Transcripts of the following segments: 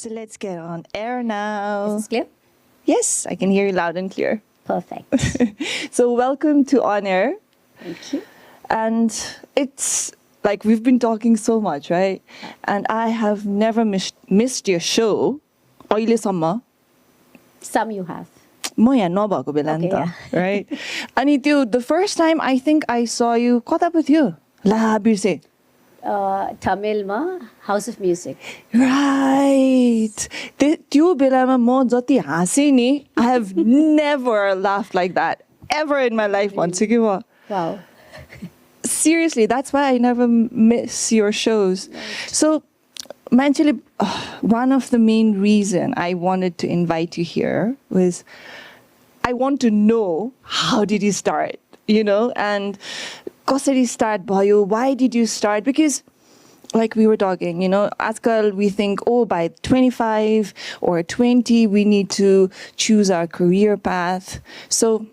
So let's get on air now. Is this clear? Yes, I can hear you loud and clear. Perfect. So welcome to On Air. Thank you. And it's like we've been talking so much, right? And I have never missed your show. अहिलेसम्म Some you have. म यहाँ नभएको बेला नि Okay, त, right? अनि त्यो the first time I think I saw you कता पो थियो ला बिर्से Tamil ma House of Music. Right. त्यो बेलामा म जति हाँसे नि I have never laughed like that ever in my life भन्छु कि म. Wow. Seriously, that's why I never miss your shows. So, मान्छेले one of the main reason I wanted to invite you here was I want to know how did you start, you know, and कसरी start भयो, why did you start? Because like we were talking, you know, आजकल we think, oh, by 25 or 20, we need to choose our career path. So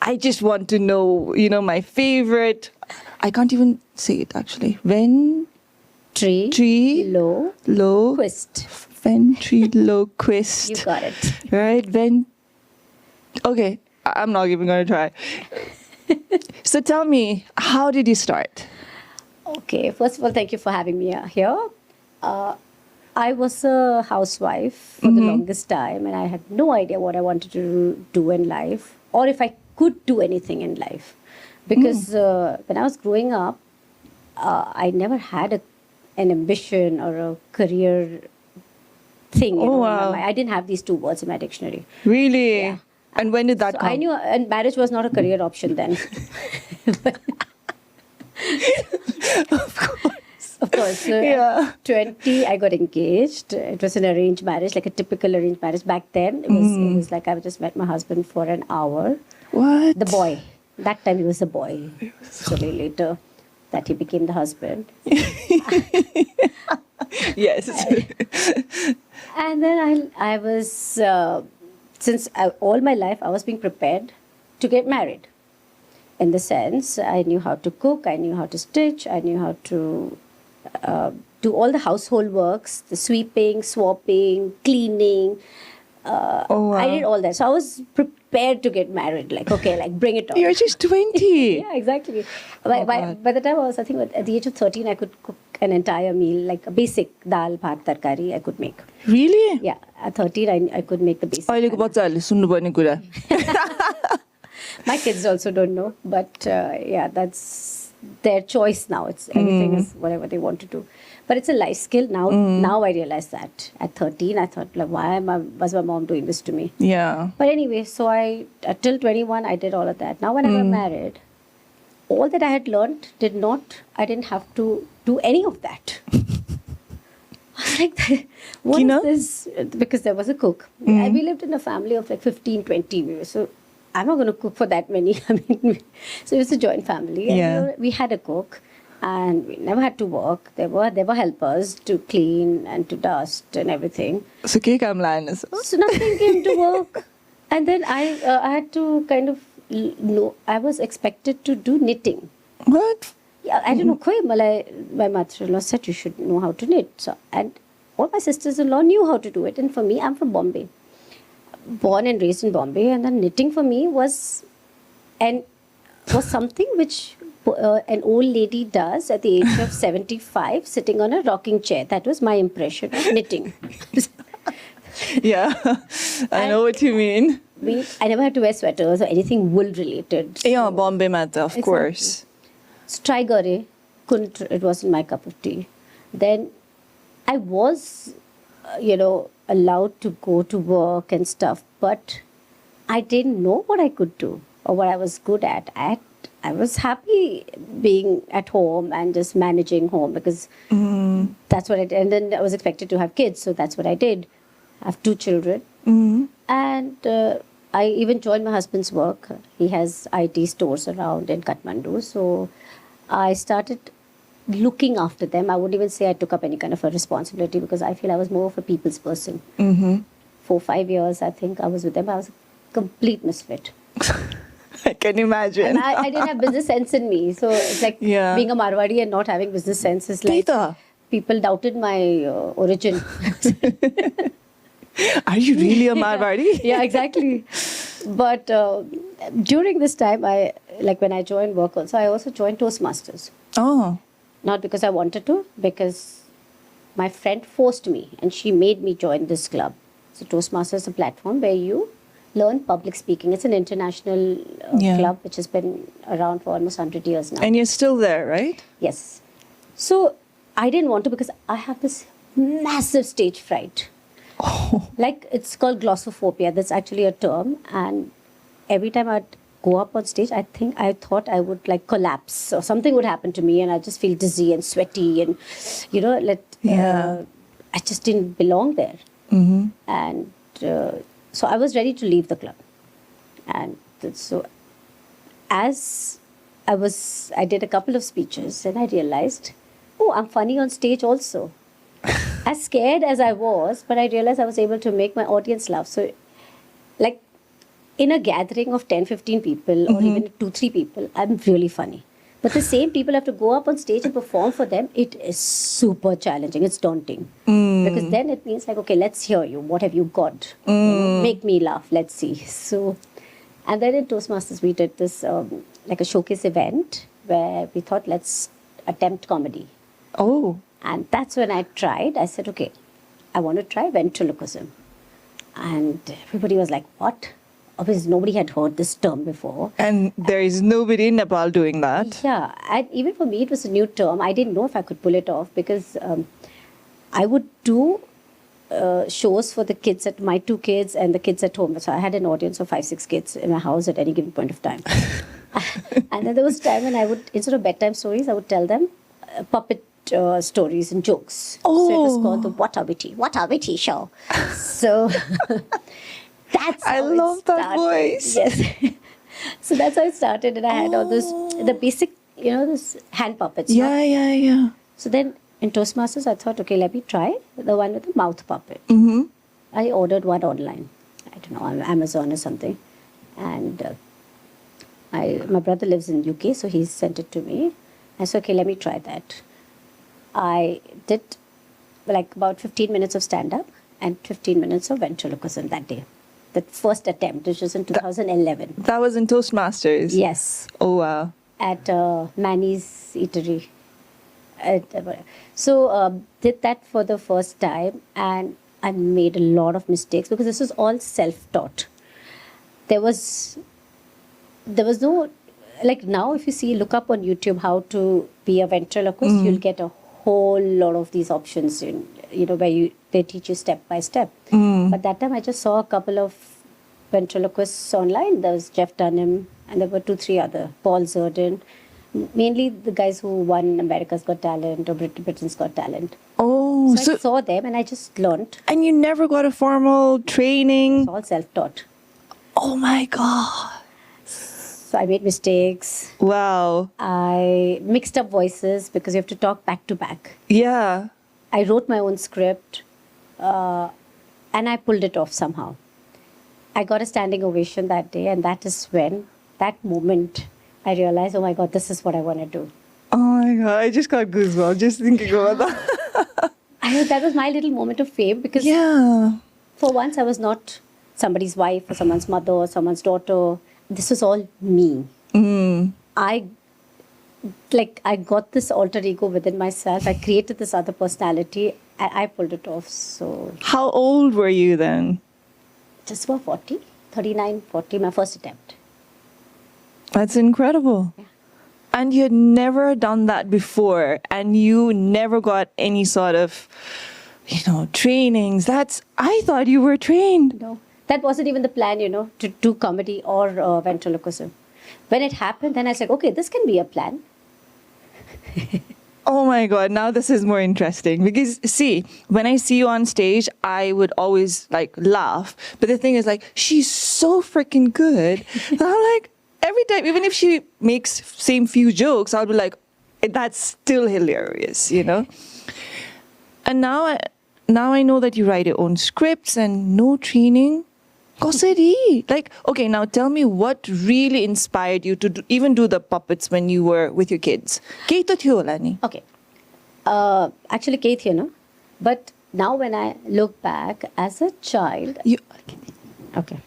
I just want to know, you know, my favorite, I can't even say it actually. Ventriloquist. Ventriloquist. You got it. Right? Okay, I'm not even going to try. So tell me, how did you start? Okay. First of all, thank you for having me here. I was a housewife for the longest time, and I had no idea what I wanted to do in life, or if I could do anything in life. Because when I was growing up, I never had an ambition or a career thing. You know, wow. I didn't have these two words in my dictionary. Really? Yeah. And when did that come? I knew, and marriage was not a career option then. Of course. So Yeah. at 20, I got engaged. It was an arranged marriage, like a typical arranged marriage. Back then, it was like I just met my husband for an hour. What? The boy. That time he was a boy. Actually, later that he became the husband. Yes. And then I was, all my life, I was being prepared to get married. In the sense, I knew how to cook, I knew how to stitch, I knew how to do all the household works, the sweeping, swapping, cleaning. Oh, wow. I did all that. So I was prepared to get married. Like, okay, like bring it on. You're just 20. Yeah, exactly. By the time I was, I think at the age of 13, I could cook an entire meal, like a basic dal, bhat, tarkari, I could make. Really? Yeah, at 13, I could make the basic. अहिलेको बच्चाहरूले सुन्नुपर्ने कुरा. My kids also don't know, but yeah, that's their choice now. It's everything is whatever they want to do. But it's a life skill now. Now I realize that. At 13, I thought, like, why was my mom doing this to me? Yeah. But anyway, so till 21, I did all of that. Now when I got married, all that I had learned I didn't have to do any of that. I was like, what is this? Because there was a cook. We lived in a family of like 15, 20 viewers. So I'm not going to cook for that many. I mean, so it was a joint family. And Yeah. we had a cook. And we never had to work. There were helpers to clean and to dust and everything. So के काम लाएन? So nothing came to work. And then I had to kind of know. I was expected to do knitting. What? Yeah, I don't know. My mother-in-law said you should know how to knit. So, and all my sisters-in-law knew how to do it. And for me, I'm from Bombay, born and raised in Bombay. And then knitting for me was something which an old lady does at the age of 75, sitting on a rocking chair. That was my impression of knitting. Yeah, I know what you mean. I never had to wear sweaters or anything wool related. Yeah, Bombay matter, of course. So try gare, couldn't. It wasn't my cup of tea. Then I was, allowed to go to work and stuff, but I didn't know what I could do or what I was good at. I was happy being at home and just managing home because that's what I did. And then I was expected to have kids, so that's what I did. I have 2 children. And I even joined my husband's work. He has IT stores around in Kathmandu. So I started looking after them. I wouldn't even say I took up any kind of a responsibility because I feel I was more of a people's person. 4-5 years, I think I was with them. I was a complete misfit. I can imagine. And I didn't have business sense in me. So it's like being a Marwadi and not having business sense is like... people doubted my origin. Are you really a Marwari? Yeah, exactly. But during this time, when I joined work also, I also joined Toastmasters. Oh. Not because I wanted to, because my friend forced me and she made me join this club. So Toastmasters is a platform where you learn public speaking. It's an international club which has been around for almost 100 years now. And you're still there, right? Yes. So I didn't want to because I have this massive stage fright. Oh. Like, it's called glossophobia. That's actually a term. And every time I'd go up on stage, I thought I would like collapse or something would happen to me and I just feel dizzy and sweaty and, I just didn't belong there. Mm-hmm. And so I was ready to leave the club. And so as I did a couple of speeches and I realized, oh, I'm funny on stage also. As scared as I was, but I realized I was able to make my audience laugh. So, like, in a gathering of 10, 15 people or even 2-3 people, I'm really funny. But the same people have to go up on stage and perform for them. It is super challenging. It's daunting. Because then it means like, okay, let's hear you. What have you got? Make me laugh. Let's see. So, and then in Toastmasters, we did this like a showcase event where we thought, let's attempt comedy. Oh. And that's when I tried. I said, okay, I want to try ventriloquism. And everybody was like, what? Obviously, nobody had heard this term before. And there is nobody in Nepal doing that. Yeah. And even for me, it was a new term. I didn't know if I could pull it off because I would do shows for the kids, my 2 kids and the kids at home. So I had an audience of 5-6 kids in my house at any given point of time. And then there was time when I would, instead of bedtime stories, I would tell them puppet stories and jokes. Oh. So it was called the What a Witty show. So that's how I love it that started. voice. Yes. So that's how it started. And I had all this, the basic, this hand puppets. Yeah. So then in Toastmasters, I thought, okay, let me try the one with the mouth puppet. Mm-hmm. I ordered one online. I don't know, on Amazon or something. And my brother lives in UK, so he sent it to me. I said, okay, let me try that. I did like about 15 minutes of stand-up and 15 minutes of ventriloquism that day. The first attempt, which was in 2011. That was in Toastmasters? Yes. Oh, wow. At Manny's Eatery. So did that for the first time and I made a lot of mistakes because this was all self-taught. There was no, like now if you look up on YouTube how to be a ventriloquist, you'll get a whole lot of these options in, where they teach you step by step. But that time I just saw a couple of ventriloquists online. There was Jeff Dunham and there were 2-3 other, Paul Zerdin, mainly the guys who won America's Got Talent or Britain's Got Talent. Oh, So I saw them and I just learned. And you never got a formal training? It's all self-taught. Oh my God. So I made mistakes. Wow. I mixed up voices because you have to talk back to back. Yeah. I wrote my own script and I pulled it off somehow. I got a standing ovation that day, and that is when, that moment, I realized, oh my God, this is what I want to do. Oh my God, I just got goosebumps just thinking about that. I know that was my little moment of fame because for once I was not somebody's wife or someone's mother or someone's daughter. This was all me. I got this alter ego within myself. I created this other personality and I pulled it off. So How old were you then? just about 40, 39, 40, my first attempt. That's incredible. Yeah. And you had never done that before, and you never got any sort of, trainings. I thought you were trained. No, that wasn't even the plan, to do comedy or ventriloquism. When it happened, then I said, okay, this can be a plan. Oh my God, now this is more interesting because see, when I see you on stage, I would always laugh. But the thing is she's so freaking good. And I'm like, every time, even if she makes same few jokes, I'll be like, that's still hilarious, And now I know that you write your own scripts and no training. Kosari. Okay, now tell me what really inspired you to even do the puppets when you were with your kids. Okay. Actually, Kate, but now when I look back as a child, You, okay,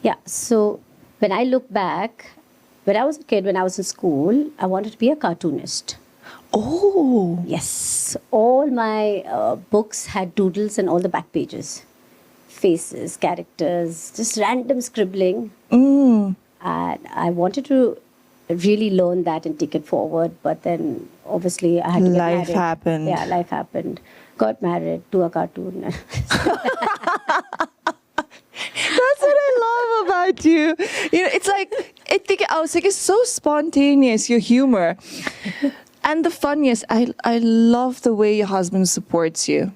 yeah. So when I look back, when I was a kid, when I was in school, I wanted to be a cartoonist. oh, Yes, all my books had doodles and all the back pages, faces, characters, just random scribbling. mm, And I wanted to really learn that and take it forward, but then obviously I had to get Life married. happened. Yeah, life happened. Got married to a cartoon. That's what I love about you. It's like, I was like, it's so spontaneous, your humor. And the funniest, I love the way your husband supports you.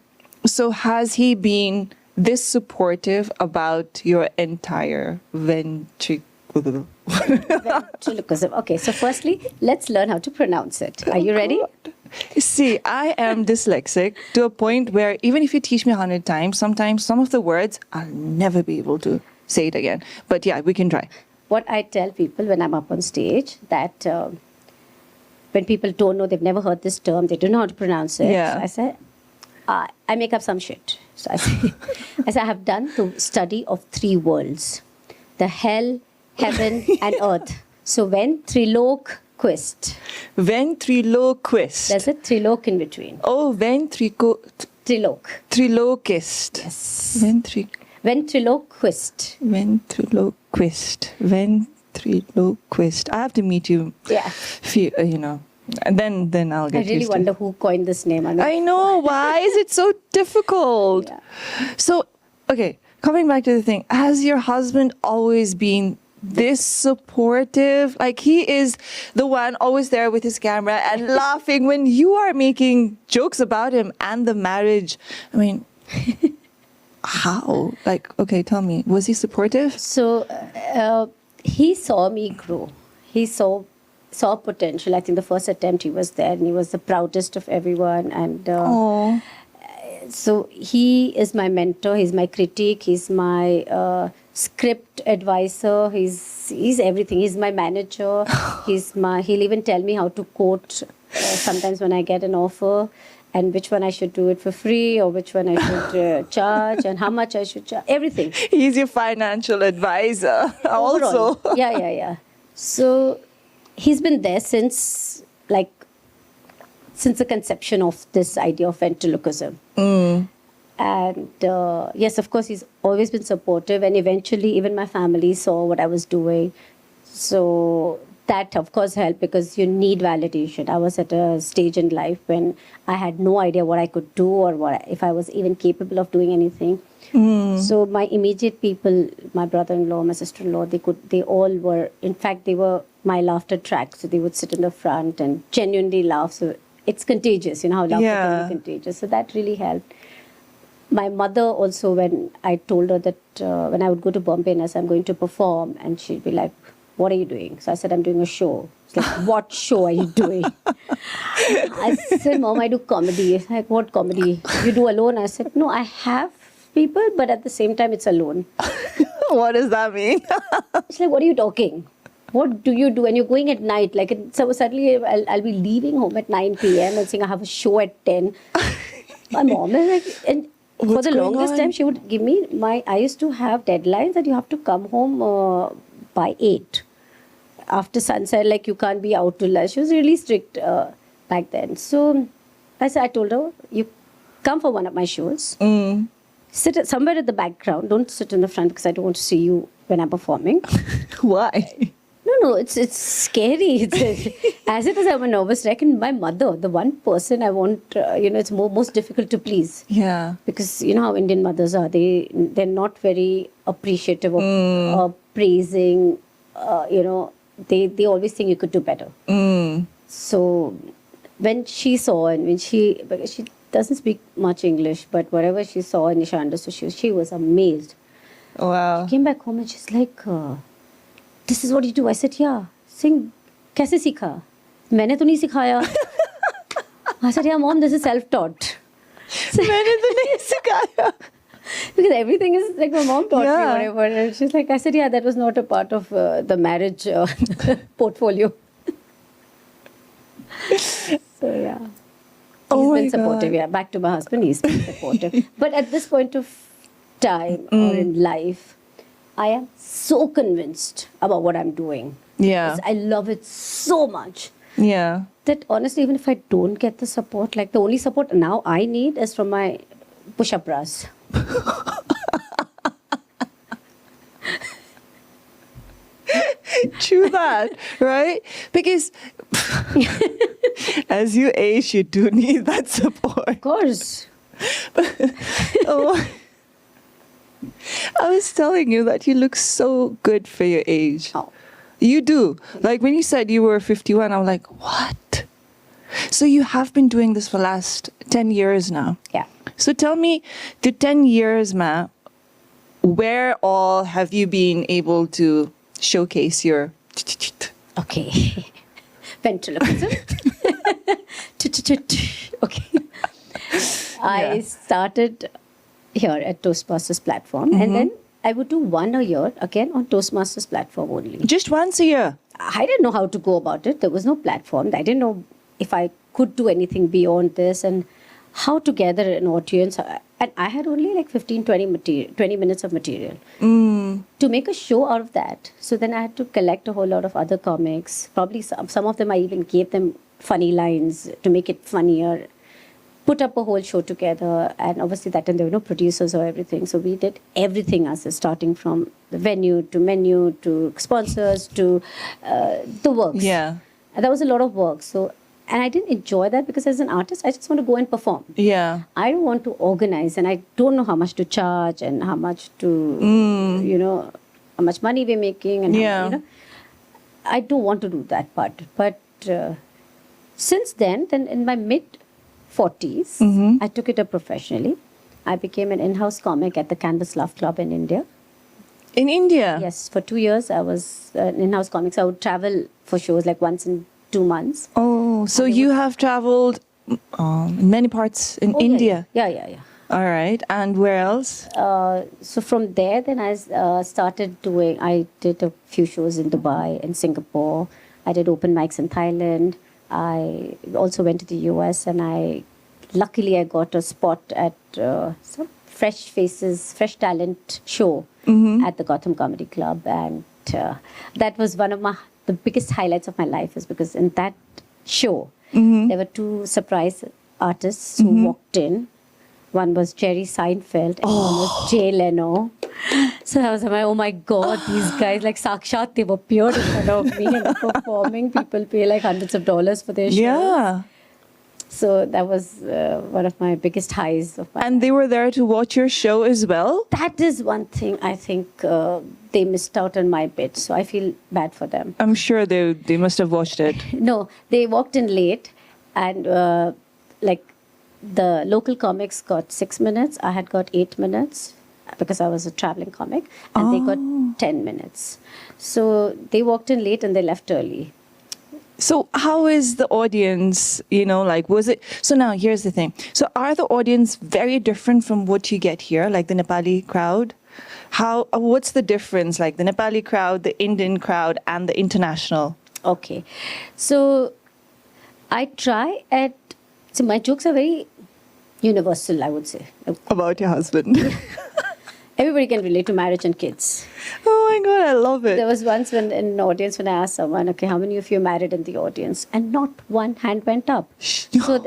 So has he been this supportive about your entire Ventriloquism. Okay, so firstly, let's learn how to pronounce it. Are you ready? See, I am dyslexic to a point where even if you teach me 100 times, sometimes some of the words, I'll never be able to say it again. But yeah, we can try. What I tell people when I'm up on stage, that when people don't know, they've never heard this term, they don't know how to pronounce it. Yeah. So I say, I make up some shit. So I say, I have done the study of 3 worlds: the hell, heaven, and earth. So ventriloquist. Ventriloquist. There's a triloque in between. Oh, Triloque. ventriloquist. Yes. Ventriloquist. Ventriloquist. Ventriloquist. I have to meet you. Yeah. And then I'll I get really used wonder who coined this name. I know. Why is it so difficult? Yeah. So, okay, coming back to the thing, has your husband always been this supportive? Like, he is the one always there with his camera and laughing when you are making jokes about him and the marriage. I mean, how? Like, okay, tell me, was he supportive? So he saw me grow. He saw potential. I think the first attempt he was there, and he was the proudest of everyone. And Oh, so he is my mentor. He's my critique. He's my script advisor. He's everything. He's my manager. He'll even tell me how to quote sometimes when I get an offer, and which one I should do it for free, or which one I should charge, and how much I should charge. Everything. he's your financial advisor also. Overall. Yeah. So he's been there since the conception of this idea of ventriloquism. And yes, of course, he's always been supportive, and eventually even my family saw what I was doing. So that, of course, helped, because you need validation. I was at a stage in life when I had no idea what I could do, or if I was even capable of doing anything. So my immediate people, my brother-in-law, my sister-in-law, they all were, in fact, they were my laughter track. So they would sit in the front and genuinely laugh. So it's contagious, how laughter can be contagious. So that really helped. My mother also, when I told her that when I would go to Bombay and I said, I'm going to perform, and she'd be like, what are you doing? So I said, I'm doing a show. She's like, what show are you doing? I said, Mom, I do comedy. She's like, what comedy? You do alone? I said, no, I have people, but at the same time, it's alone. What does that mean? She's like, what are you talking? What do you do? And you're going at night. So suddenly I'll be leaving home at 9 p.m. and saying I have a show at 10. My mom is like, and for the longest time, she would give me I used to have deadlines that you have to come home by 8. After sunset, you can't be out to lunch. She was really strict back then. So I told her, you come for one of my shows. Sit somewhere at the background. Don't sit in the front, because I don't want to see you when I'm performing. Why? No, it's scary. As it is, I'm a nervous wreck. And my mother, the one person I want, it's most difficult to please. Yeah. Because you know how Indian mothers are. They're not very appreciative of praising. They always think you could do better. So when she saw, and because she doesn't speak much English, but whatever she saw and she understood, she was amazed. Wow. She came back home and she's like, this is what you do. I said, yeah. Sing. कैसे सीखा? मैंने तो नहीं सिखाया. I said, yeah, Mom, this is self-taught. मैंने तो नहीं सिखाया. Because everything is like my mom taught me, whatever. And she's like, I said, yeah, that was not a part of the marriage portfolio. So, yeah. Oh my been supportive. God. Yeah, back to my husband, he's been supportive. But at this point of time or in life, I am so convinced about what I'm doing. Yeah. I love it so much Yeah. that honestly, even if I don't get the support, like the only support now I need is from my push-up bras. True that, right? Because as you age, you do need that support. Of course. Oh, I was telling you that you look so good for your age. Oh. You do. Like when you said you were 51, I'm like, what? So you have been doing this for the last 10 years now. Yeah. So tell me, the 10 years, Ma, where all have you been able to showcase your... Okay. Ventriloquism. Okay. I started here at Toastmasters platform, and then I would do one a year again on Toastmasters platform only. Just once a year? I didn't know how to go about it. There was no platform. I didn't know if I could do anything beyond this and how to gather an audience. And I had only like 20 minutes of material to make a show out of that. So then I had to collect a whole lot of other comics. Probably some of them I even gave them funny lines to make it funnier. Put up a whole show together, and obviously that time there were no producers or everything. So we did everything as starting from the venue to menu to sponsors to the works. Yeah. And that was a lot of work. So, and I didn't enjoy that because as an artist, I just want to go and perform. Yeah. I don't want to organize, and I don't know how much to charge and how much to, you know, how much money we're making. And Yeah. how, you know, I don't want to do that part. But since then in my mid-40s, I took it up professionally. I became an in-house comic at the Canvas Love Club in India. In India? Yes, for 2 years I was an in-house comic. So I would travel for shows like once in 2 months. Oh, so you have traveled in many parts in Oh, India? Yeah. All right. And where else? So from there, then I started doing, I did a few shows in Dubai and Singapore. I did open mics in Thailand. I also went to the US, and luckily I got a spot at some Fresh Faces, Fresh Talent show at the Gotham Comedy Club. And that was one of the biggest highlights of my life, is because in that show, there were 2 surprise artists who walked in. One was Jerry Seinfeld and one was Jay Leno. So I was like, oh my God, these guys, like Sakshat, they've appeared in front of me and they're performing. People pay like hundreds of dollars for their shows. Yeah. So that was one of my biggest highs of my And they were there to watch your show as well? That is one thing I think they missed out on my bit. So I feel bad for them. I'm sure they must have watched it. No, they walked in late, and like the local comics got 6 minutes. I had got 8 minutes because I was a traveling comic, and they got 10 minutes. So they walked in late and they left early. So how is the audience, like, was it... So now, here's the thing. So are the audience very different from what you get here, like the Nepali crowd? What's the difference, like the Nepali crowd, the Indian crowd, and the international? Okay. So I try so my jokes are very universal, I would say. About your husband. Everybody can relate to marriage and kids. Oh my God, I love it. There was once in an audience when I asked someone, okay, how many of you are married in the audience? And not one hand went up. So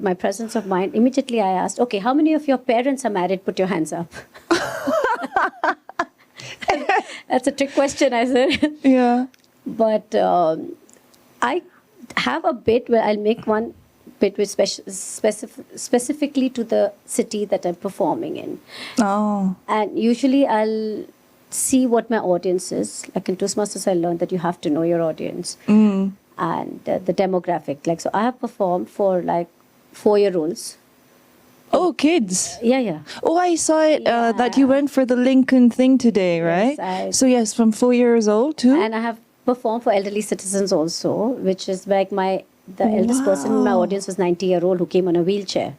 my presence of mind, immediately I asked, okay, how many of your parents are married? Put your hands up. That's a trick question, I said. Yeah. But I have a bit where I'll make one bit with specifically to the city that I'm performing in. Oh. And usually I'll see what my audience is. Like in Toastmasters, I learned that you have to know your audience and the demographic. Like, so I have performed for like 4-year-olds. Oh, kids. Yeah. Oh, I saw it that you went for the Lincoln thing today, right? Yes, So yes, from 4 years old too? And I have performed for elderly citizens also, which is like the eldest person in my audience was 90-year-old who came on a wheelchair.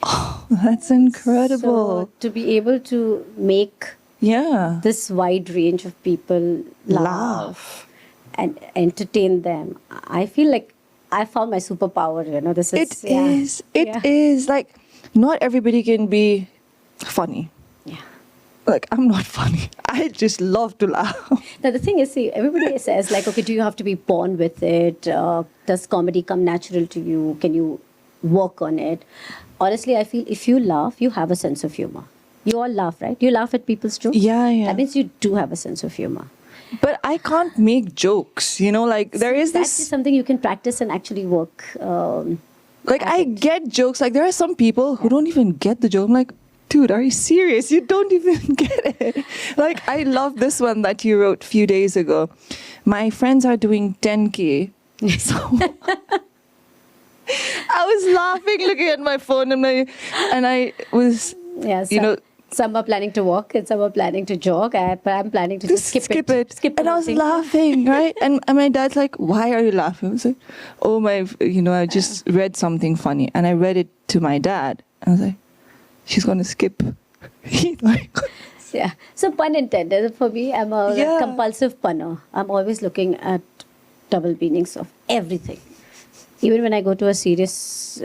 Oh, that's incredible. So to be able to make this wide range of people laugh and entertain them, I feel like I found my superpower, you know. This is... It is. Like, not everybody can be funny. Yeah. Like, I'm not funny. I just love to laugh. Now, the thing is, see, everybody says, like, okay, do you have to be born with it? Does comedy come natural to you? Can you work on it? Honestly, I feel if you laugh, you have a sense of humor. You all laugh, right? You laugh at people's jokes? Yeah, yeah. That means you do have a sense of humor. But I can't make jokes, you know, like there is That's this, something you can practice and actually work. like I get jokes, like there are some people who don't even get the joke. I'm like, dude, are you serious? You don't even get it. Like I love this one that you wrote a few days ago. My friends are doing 10K. So I was laughing looking at my phone and I was, you know, some are planning to walk and some are planning to jog, but I'm planning to just skip it. And I was laughing, right? And my dad's like, why are you laughing? I was like, oh, I just read something funny. And I read it to my dad. I was like, she's going to skip. He's like... Yeah. So pun intended. For me, I'm a compulsive punner. I'm always looking at double meanings of everything. Even when I go to a serious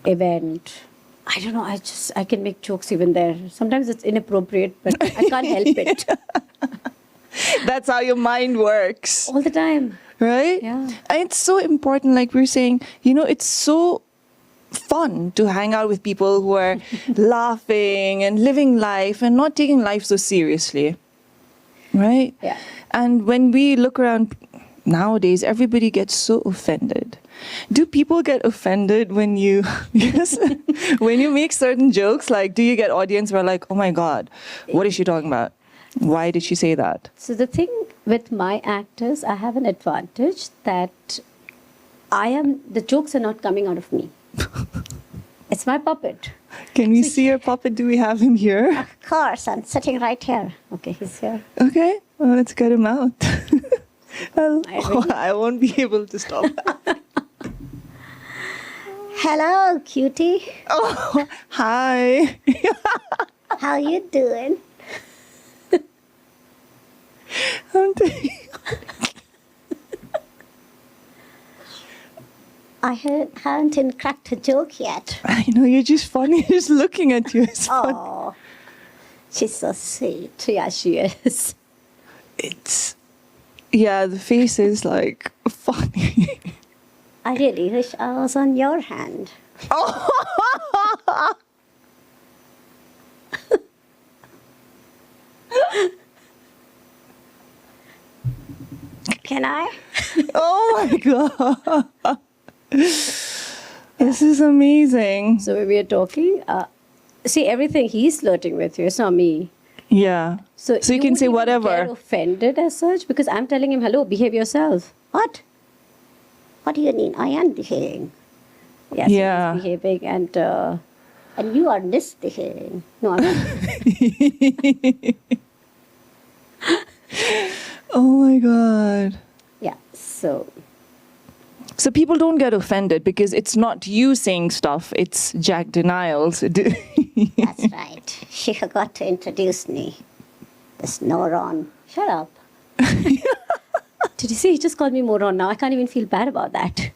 event... I don't know, I can make jokes even there. Sometimes it's inappropriate, but I can't help it. That's how your mind works. All the time. Right? Yeah. And it's so important, like we're saying, you know, it's so fun to hang out with people who are laughing and living life and not taking life so seriously. Right? Yeah. And when we look around nowadays, everybody gets so offended. Do people get offended when you when you make certain jokes? Like, do you get audience who are like, oh my God, what is she talking about? Why did she say that? So the thing with my actors, I have an advantage that the jokes are not coming out of me. It's my puppet. Can we see your puppet? Do we have him here? Of course, I'm sitting right here. Okay, he's here. Okay, well, let's get him out. I won't be able to stop that. Hello, cutie. Oh, hi. How you doing? I'm doing... I haven't even cracked a joke yet. I know, you're just funny. Just looking at you is funny. Oh, she's so sweet. Yeah, she is. The face is like funny. I really wish I was on your hand. Oh. Can I? Oh my God. This is amazing. So when we are talking, see, everything he's flirting with you, it's not me. Yeah. So you can say wouldn't whatever. Get offended as such because I'm telling him, hello, behave yourself. What? What do you mean? I am behaving. Yes, Yeah. he's behaving and you are misbehaving. No, I'm not. Oh my God. Yeah, so So people don't get offended because it's not you saying stuff, it's Jack Denials. that's right. She forgot to introduce me. This Noron. Shut up. Did you see? He just called me moron now. I can't even feel bad about that.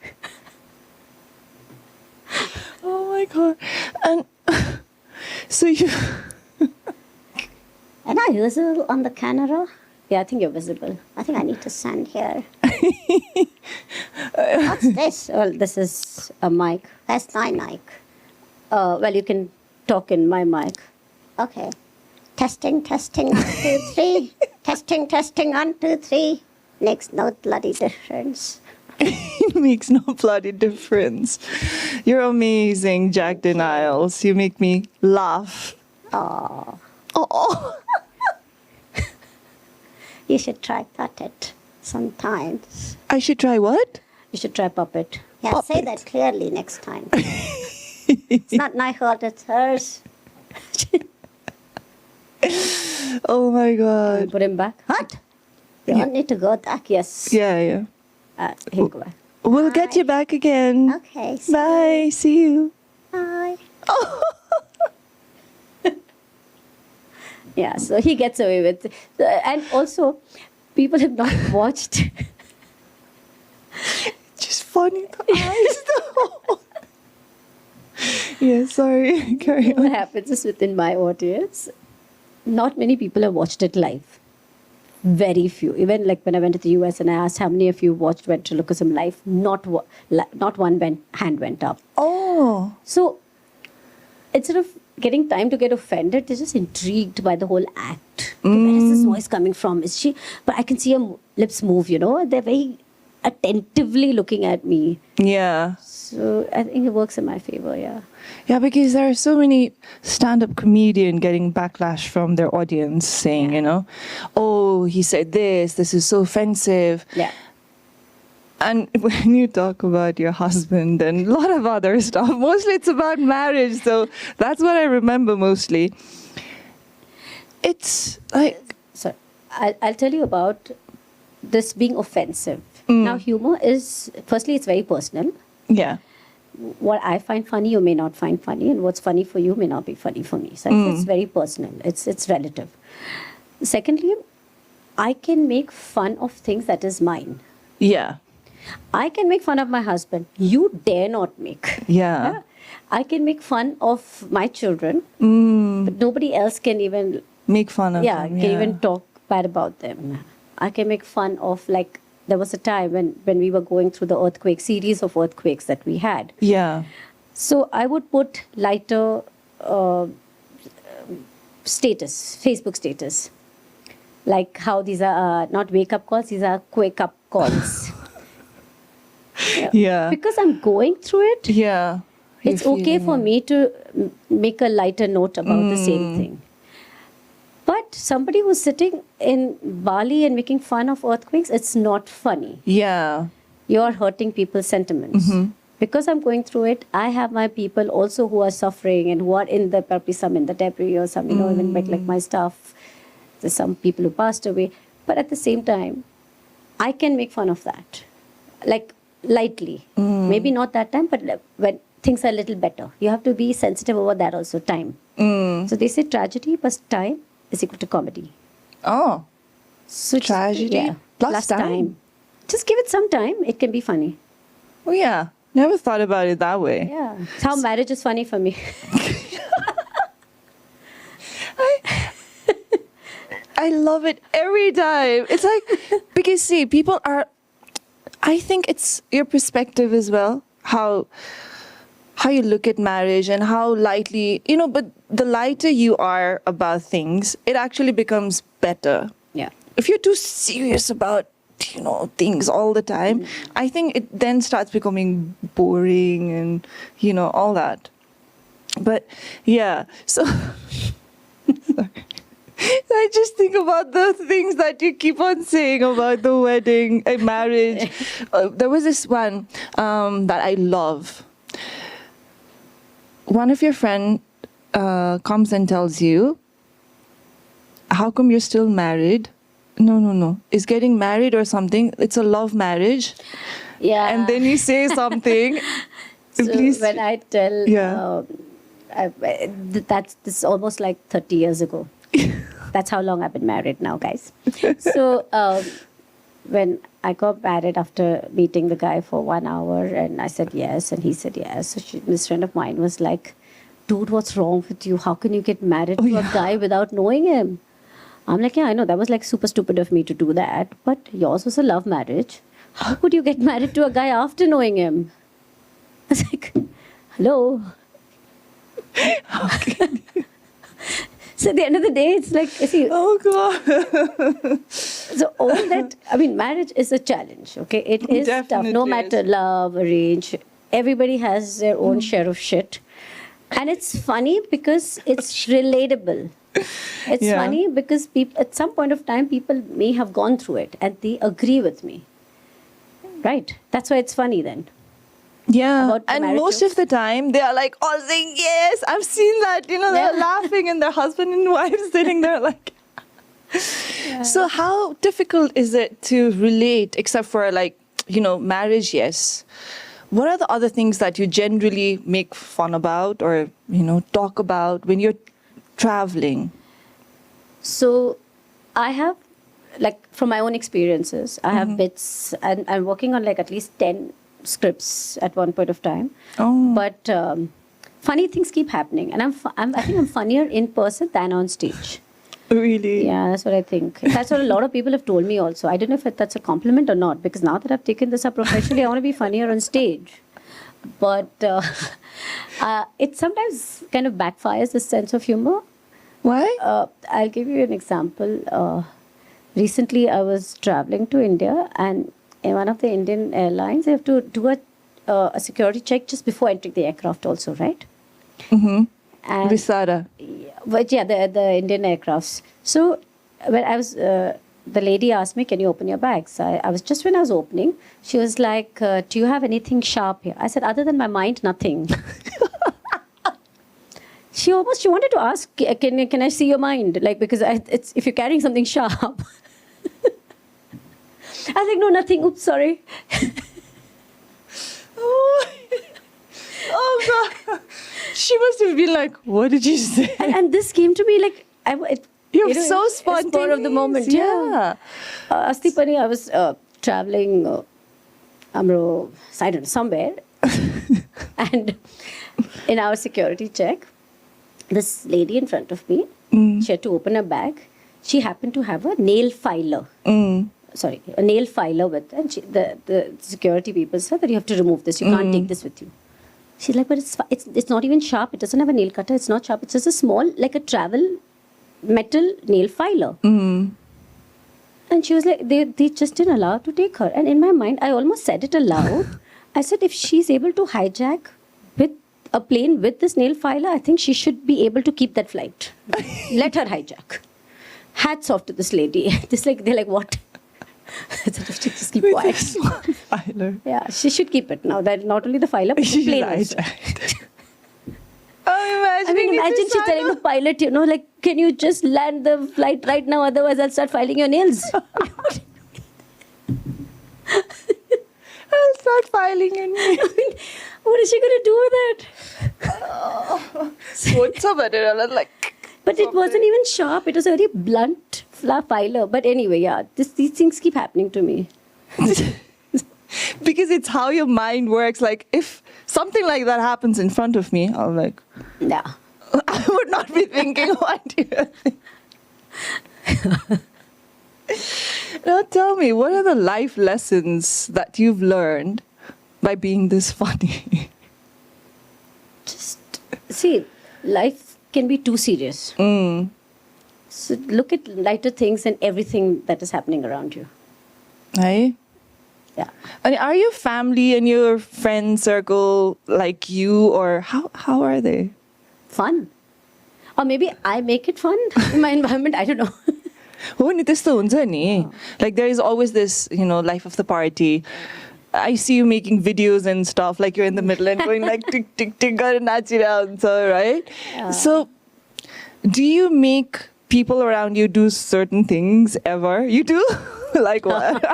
Oh my God. And so you... Am I visible on the camera? Yeah, I think you're visible. I think I need to stand here. What's this? Well, this is a mic. That's my mic. Well, you can talk in my mic. Okay. Testing, 1, 2, 3. Testing, 1, 2, 3. Makes no bloody difference. It makes no bloody difference. You're amazing, Jack Denials. You make me laugh. Oh. Oh. You should try puppet sometimes. I should try what? You should try puppet. Yeah, Puppet. say that clearly next time. It's not my fault, it's hers. Oh my God. Put him back. What? You don't need to go back. Yes. Yeah. He'll go back. We'll get you back again. Okay. Bye. See you. Bye. Oh. Yeah, so he gets away with it. And also, people have not watched. Just fun. funny, the eyes though. Yeah, sorry. Carry What on. happens is within my audience, not many people have watched it live. Very few. Even like when I went to the US and I asked how many of you watched ventriloquism live, not one hand went up. Oh. So instead of getting time to get offended, they're just intrigued by the whole act. Okay, where is this voice coming from? Is she? But I can see her lips move, you know. They're very attentively looking at me. Yeah. So I think it works in my favor, yeah. Yeah, because there are so many stand-up comedian getting backlash from their audience saying, you know, oh, he said this is so offensive. Yeah. And when you talk about your husband and a lot of other stuff, mostly it's about marriage. So that's what I remember mostly. It's like... So I'll tell you about this being offensive. Now, humor is, firstly, it's very personal. Yeah. What I find funny, you may not find funny, and what's funny for you may not be funny for me. So it's very personal. It's relative. Secondly, I can make fun of things that is mine. Yeah. I can make fun of my husband. You dare not make. Yeah. I can make fun of my children, but nobody else can even Make fun of can them. even talk bad about them. I can make fun of, like, there was a time when we were going through the series of earthquakes that we had. Yeah. So I would put lighter Facebook status, like how these are not wake-up calls, these are quake-up calls. Yeah. Because I'm going through it, Yeah. it's okay for me to make a lighter note about the same thing. But somebody who's sitting in Bali and making fun of earthquakes, it's not funny. Yeah. You're hurting people's sentiments. Because I'm going through it, I have my people also who are suffering and who are probably some in the debris or some, even like my staff. There's some people who passed away. But at the same time, I can make fun of that. Like, lightly. Maybe not that time, but when things are a little better. You have to be sensitive about that also, time. So they say tragedy plus time is equal to comedy. Oh. So Tragedy plus time. Just give it some time. It can be funny. Oh, yeah. Never thought about it that way. Yeah. It's how marriage is funny for me. I love it every time. It's like, because see, people are, I think it's your perspective as well, how you look at marriage and how lightly, but the lighter you are about things, it actually becomes better. Yeah. If you're too serious about, things all the time, I think it then starts becoming boring and, all that. But yeah, so sorry. I just think about the things that you keep on saying about the wedding and marriage. There was this one that I love. One of your friend comes and tells you, how come you're still married? No. Is getting married or something. It's a love marriage. Yeah. And then you say something. So Please. when I tell, Yeah. this is almost like 30 years ago. That's how long I've been married now, guys. So when I got married after meeting the guy for 1 hour, and I said yes, and he said yes. So this friend of mine was like, dude, what's wrong with you? How can you get married to a guy without knowing him? I'm like, yeah, I know. That was like super stupid of me to do that. But yours was a love marriage. How could you get married to a guy after knowing him? I was like, hello? So at the end of the day, it's like, see, Oh, God. so all that, marriage is a challenge, okay? It is tough. Definitely No matter love, arrange, everybody has their own share of shit. And it's funny because it's relatable. It's funny because at some point of time, people may have gone through it and they agree with me. Right? That's why it's funny then. Yeah, About the and marriage most jokes. of the time they are like all saying yes. I've seen that. They're laughing and their husband and wife sitting there like. So how difficult is it to relate, except for marriage? Yes. What are the other things that you generally make fun about or talk about when you're traveling? So I have, from my own experiences, I have bits, and I'm working on at least 10 scripts at one point of time. Oh. But funny things keep happening, and I think I'm funnier in person than on stage. Really? Yeah, that's what I think. That's what a lot of people have told me also. I don't know if that's a compliment or not, because now that I've taken this up professionally, I want to be funnier on stage. But it sometimes kind of backfires, this sense of humor. Why? I'll give you an example. Recently, I was traveling to India, and in one of the Indian airlines, they have to do a security check just before entering the aircraft also, right? Mm-hmm. And Visada. but yeah, the Indian aircrafts. So when I was, the lady asked me, "Can you open your bags?" I was just when I was opening, she was like, "Do you have anything sharp here?" I said, "Other than my mind, nothing." She wanted to ask, "Can I see your mind?" Like, because it's if you're carrying something sharp. I was like, "No, nothing. Oops, sorry." Oh God. She must have been like, what did you say? And this came to me like, You're so spontaneous. Spur of the moment. Yeah. Asti Pani, I was traveling, I don't know, somewhere. And in our security check, this lady in front of me, she had to open a bag. She happened to have a nail filer. Sorry, a nail filer with, and the security people said that you have to remove this. You can't take this with you. She's like, but it's not even sharp. It doesn't have a nail cutter. It's not sharp. It's just a small, like a travel metal nail filer. And she was like, they just didn't allow her to take her. And in my mind, I almost said it aloud. I said, if she's able to hijack with a plane with this nail filer, I think she should be able to keep that flight. Let her hijack. Hats off to this lady. They're like, what? Just keep quiet. Filer. Yeah, she should keep it now. That not only the filer, but the plane also. I mean, imagine she's telling the pilot, like, can you just land the flight right now? Otherwise, I'll start filing your nails. I'll start filing your nails. I mean, what is she going to do with it? What's up at it? Like. But it wasn't even sharp. It was a very blunt filer. But anyway, yeah, these things keep happening to me. Because it's how your mind works. Like, if something like that happens in front of me, I'm like, Yeah. I would not be thinking, what do you think? Now tell me, what are the life lessons that you've learned by being this funny? Just, see, life can be too serious. So look at lighter things and everything that is happening around you. Right? Yeah. And are your family and your friend circle like you, or how are they? Fun. Or maybe I make it fun in my environment. I don't know. Like there is always this, life of the party. I see you making videos and stuff, like you're in the middle and going like tick tick tick and so, right? Yeah. So do you make people around you do certain things ever? You do? Like what?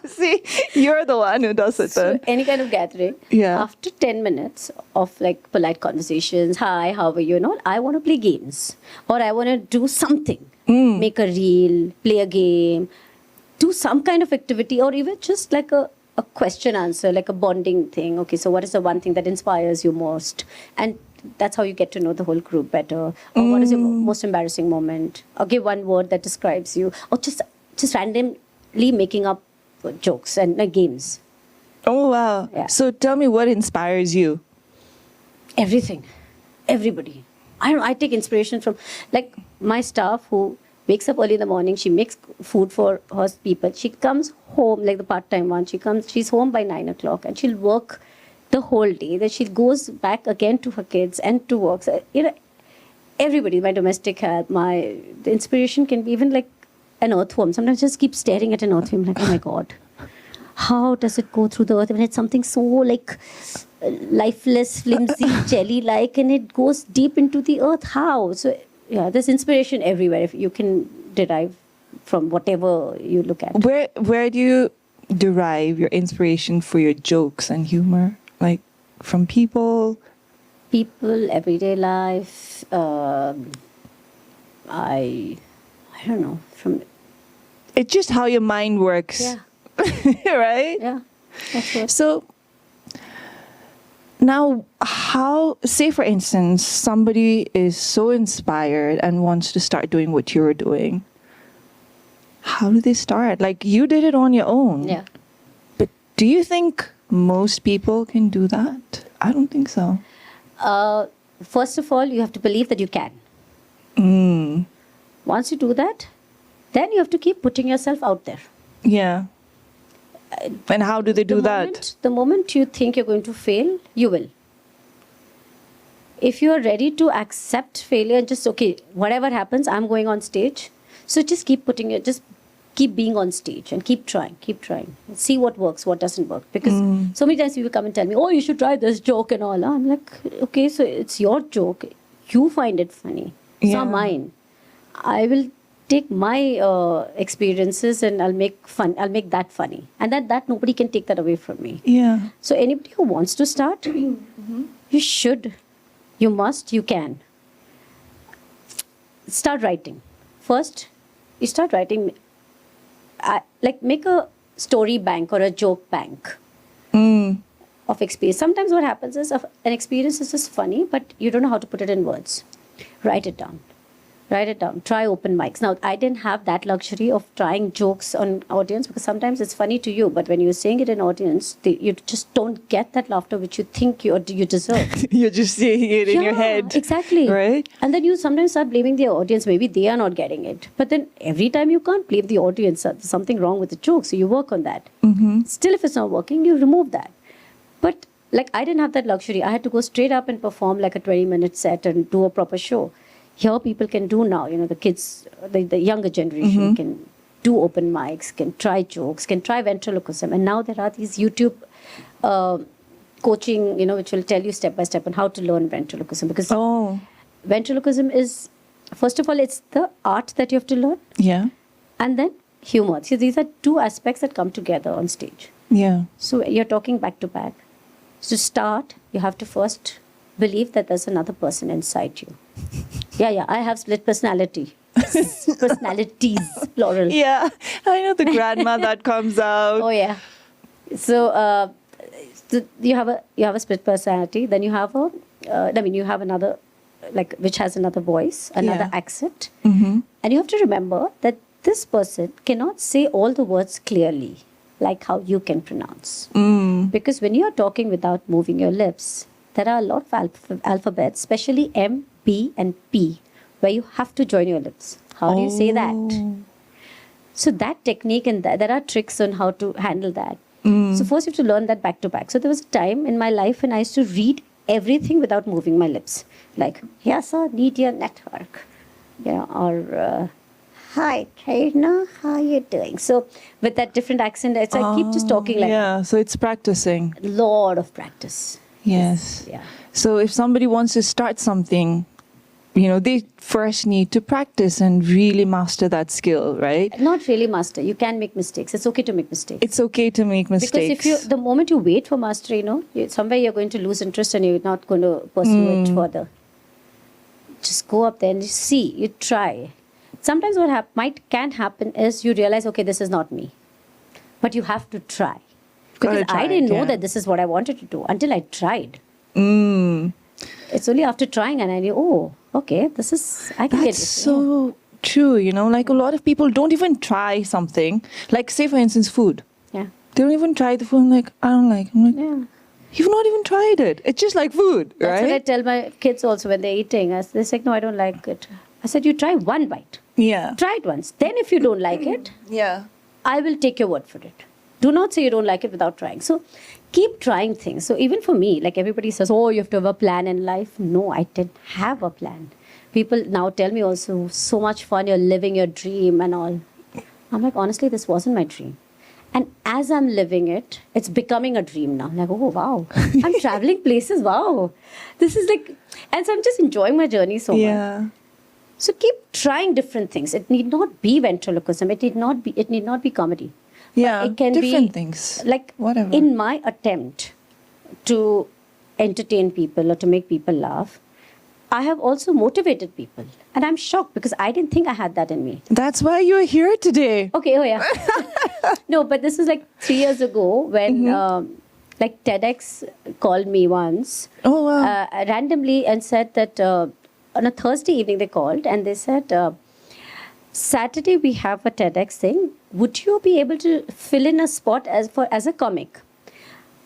See, you're the one who does it So then. any kind of gathering, Yeah. after 10 minutes of like polite conversations, hi, how are you and all, I want to play games. Or I want to do something. Make a reel, play a game, do some kind of activity, or even just like a question answer, like a bonding thing. Okay, so what is the one thing that inspires you most? And that's how you get to know the whole group better. Or what is your most embarrassing moment? Or give one word that describes you. Or just randomly making up jokes and games. Oh, wow. Yeah. So tell me, what inspires you? Everything. Everybody. I take inspiration from, like, my staff who wakes up early in the morning. She makes food for her people. She comes home, like the part-time one. She's home by 9 o'clock and she'll work the whole day. Then she goes back again to her kids and to work. So, everybody, my domestic help, the inspiration can be even like an earthworm. Sometimes I just keep staring at an earthworm like, oh my God, how does it go through the earth when it's something so like lifeless, flimsy, jelly-like, and it goes deep into the earth? How? So, yeah, there's inspiration everywhere. If you can derive from whatever you look at. Where do you derive your inspiration for your jokes and humor? Like from people? People, everyday life. I don't know. From It's just how your mind works. yeah, Right? yeah. That's what. So Now, say for instance, somebody is so inspired and wants to start doing what you're doing. How do they start? Like, you did it on your own. Yeah. But do you think most people can do that? I don't think so. First of all, you have to believe that you can. Once you do that, then you have to keep putting yourself out there. Yeah. And how do they do that? The moment you think you're going to fail, you will. If you are ready to accept failure and just, okay, whatever happens, I'm going on stage. So just keep just keep being on stage and keep trying. See what works, what doesn't work. Because so many times people come and tell me, oh, you should try this joke and all. I'm like, okay, so it's your joke. You find it funny. It's not mine. I will take my experiences and I'll make that funny. And that nobody can take that away from me. Yeah. So anybody who wants to start, you should, you must, you can. Start writing. First, you start writing, like make a story bank or a joke bank of experience. Sometimes what happens is an experience is just funny, but you don't know how to put it in words. Write it down. Try open mics. Now, I didn't have that luxury of trying jokes on audience because sometimes it's funny to you, but when you're saying it in audience, you just don't get that laughter which you think you deserve. You're just saying it in your head. Exactly. Right? And then you sometimes start blaming the audience. Maybe they are not getting it. But then every time you can't blame the audience. There's something wrong with the joke. So you work on that. Still, if it's not working, you remove that. But like I didn't have that luxury. I had to go straight up and perform like a 20-minute set and do a proper show. Here people can do now, the kids, the younger generation can do open mics, can try jokes, can try ventriloquism. And now there are these YouTube coaching, which will tell you step by step on how to learn ventriloquism. Because ventriloquism is, first of all, it's the art that you have to learn. Yeah. And then humor. So these are two aspects that come together on stage. Yeah. So you're talking back to back. So to start, you have to first believe that there's another person inside you. Yeah, I have split personality. Personalities, plural. Yeah, I know the grandma that comes out. Oh, yeah. So you have a split personality. Then you have you have another, like, which has another voice, another accent. And you have to remember that this person cannot say all the words clearly, like how you can pronounce. Because when you are talking without moving your lips, there are a lot of alphabets, especially M, B, and P, where you have to join your lips. How do you say that? So that technique and there are tricks on how to handle that. So first you have to learn that back to back. So there was a time in my life when I used to read everything without moving my lips. Like, Vyasa Media Network, or hi, Prerana, how are you doing? So with that different accent, I keep just talking like that. So it's practicing. A lot of practice. Yes. Yeah. So if somebody wants to start something, they first need to practice and really master that skill, right? Not really master. You can make mistakes. It's okay to make mistakes. It's okay to make mistakes. Because the moment you wait for mastery, somewhere you're going to lose interest and you're not going to pursue it further. Just go up there and see. You try. Sometimes what can happen is you realize, okay, this is not me. But you have to try. Because I didn't know that this is what I wanted to do until I tried. It's only after trying and I knew, okay, I can get this. That's so true, like a lot of people don't even try something. Like, say, for instance, food. Yeah. They don't even try the food. I'm like, I don't like it. I'm like, yeah. You've not even tried it. It's just like food, right? That's what I tell my kids also when they're eating. They're like, no, I don't like it. I said, you try one bite. Yeah. Try it once. Then if you don't like it, I will take your word for it. Do not say you don't like it without trying. So keep trying things. So even for me, like everybody says, oh, you have to have a plan in life. No, I didn't have a plan. People now tell me also, so much fun, you're living your dream and all. I'm like, honestly, this wasn't my dream. And as I'm living it, it's becoming a dream now. I'm like, oh, wow. I'm traveling places. Wow. This is like, and so I'm just enjoying my journey so much. So keep trying different things. It need not be ventriloquism. It need not be comedy. Yeah, it can different be things. Like whatever. In my attempt to entertain people or to make people laugh, I have also motivated people. And I'm shocked because I didn't think I had that in me. That's why you're here today. Okay, oh yeah. No, but this was like 3 years ago when Like TEDx called me once Oh, wow. randomly and said that on a Thursday evening they called and they said, Saturday we have a TEDx thing. Would you be able to fill in a spot as a comic?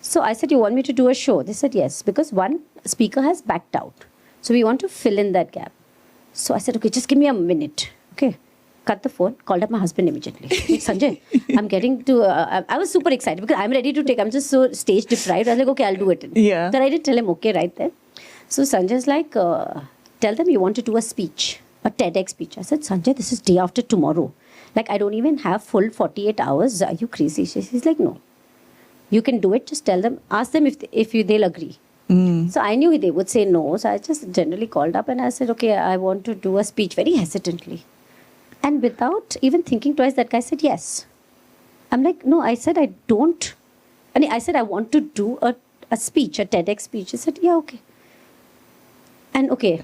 So I said, you want me to do a show? They said yes, because one speaker has backed out. So we want to fill in that gap. So I said, okay, just give me a minute. Okay. Cut the phone, called up my husband immediately. Like, Sanjay, I'm getting to, I was super excited because I'm ready to take, I'm just so stage deprived. I was like, okay, I'll do it. Yeah. Then I did tell him, okay, right then. So Sanjay's like, tell them you want to do a speech, a TEDx speech. I said, Sanjay, this is day after tomorrow. Like, I don't even have full 48 hours. Are you crazy? He's like, no. You can do it. Just tell them, ask them if they'll agree. So I knew they would say no. So I just generally called up and I said, okay, I want to do a speech very hesitantly. And without even thinking twice, that guy said yes. I'm like, no, I said, I don't. And I said, I want to do a speech, a TEDx speech. He said, yeah, okay. And okay.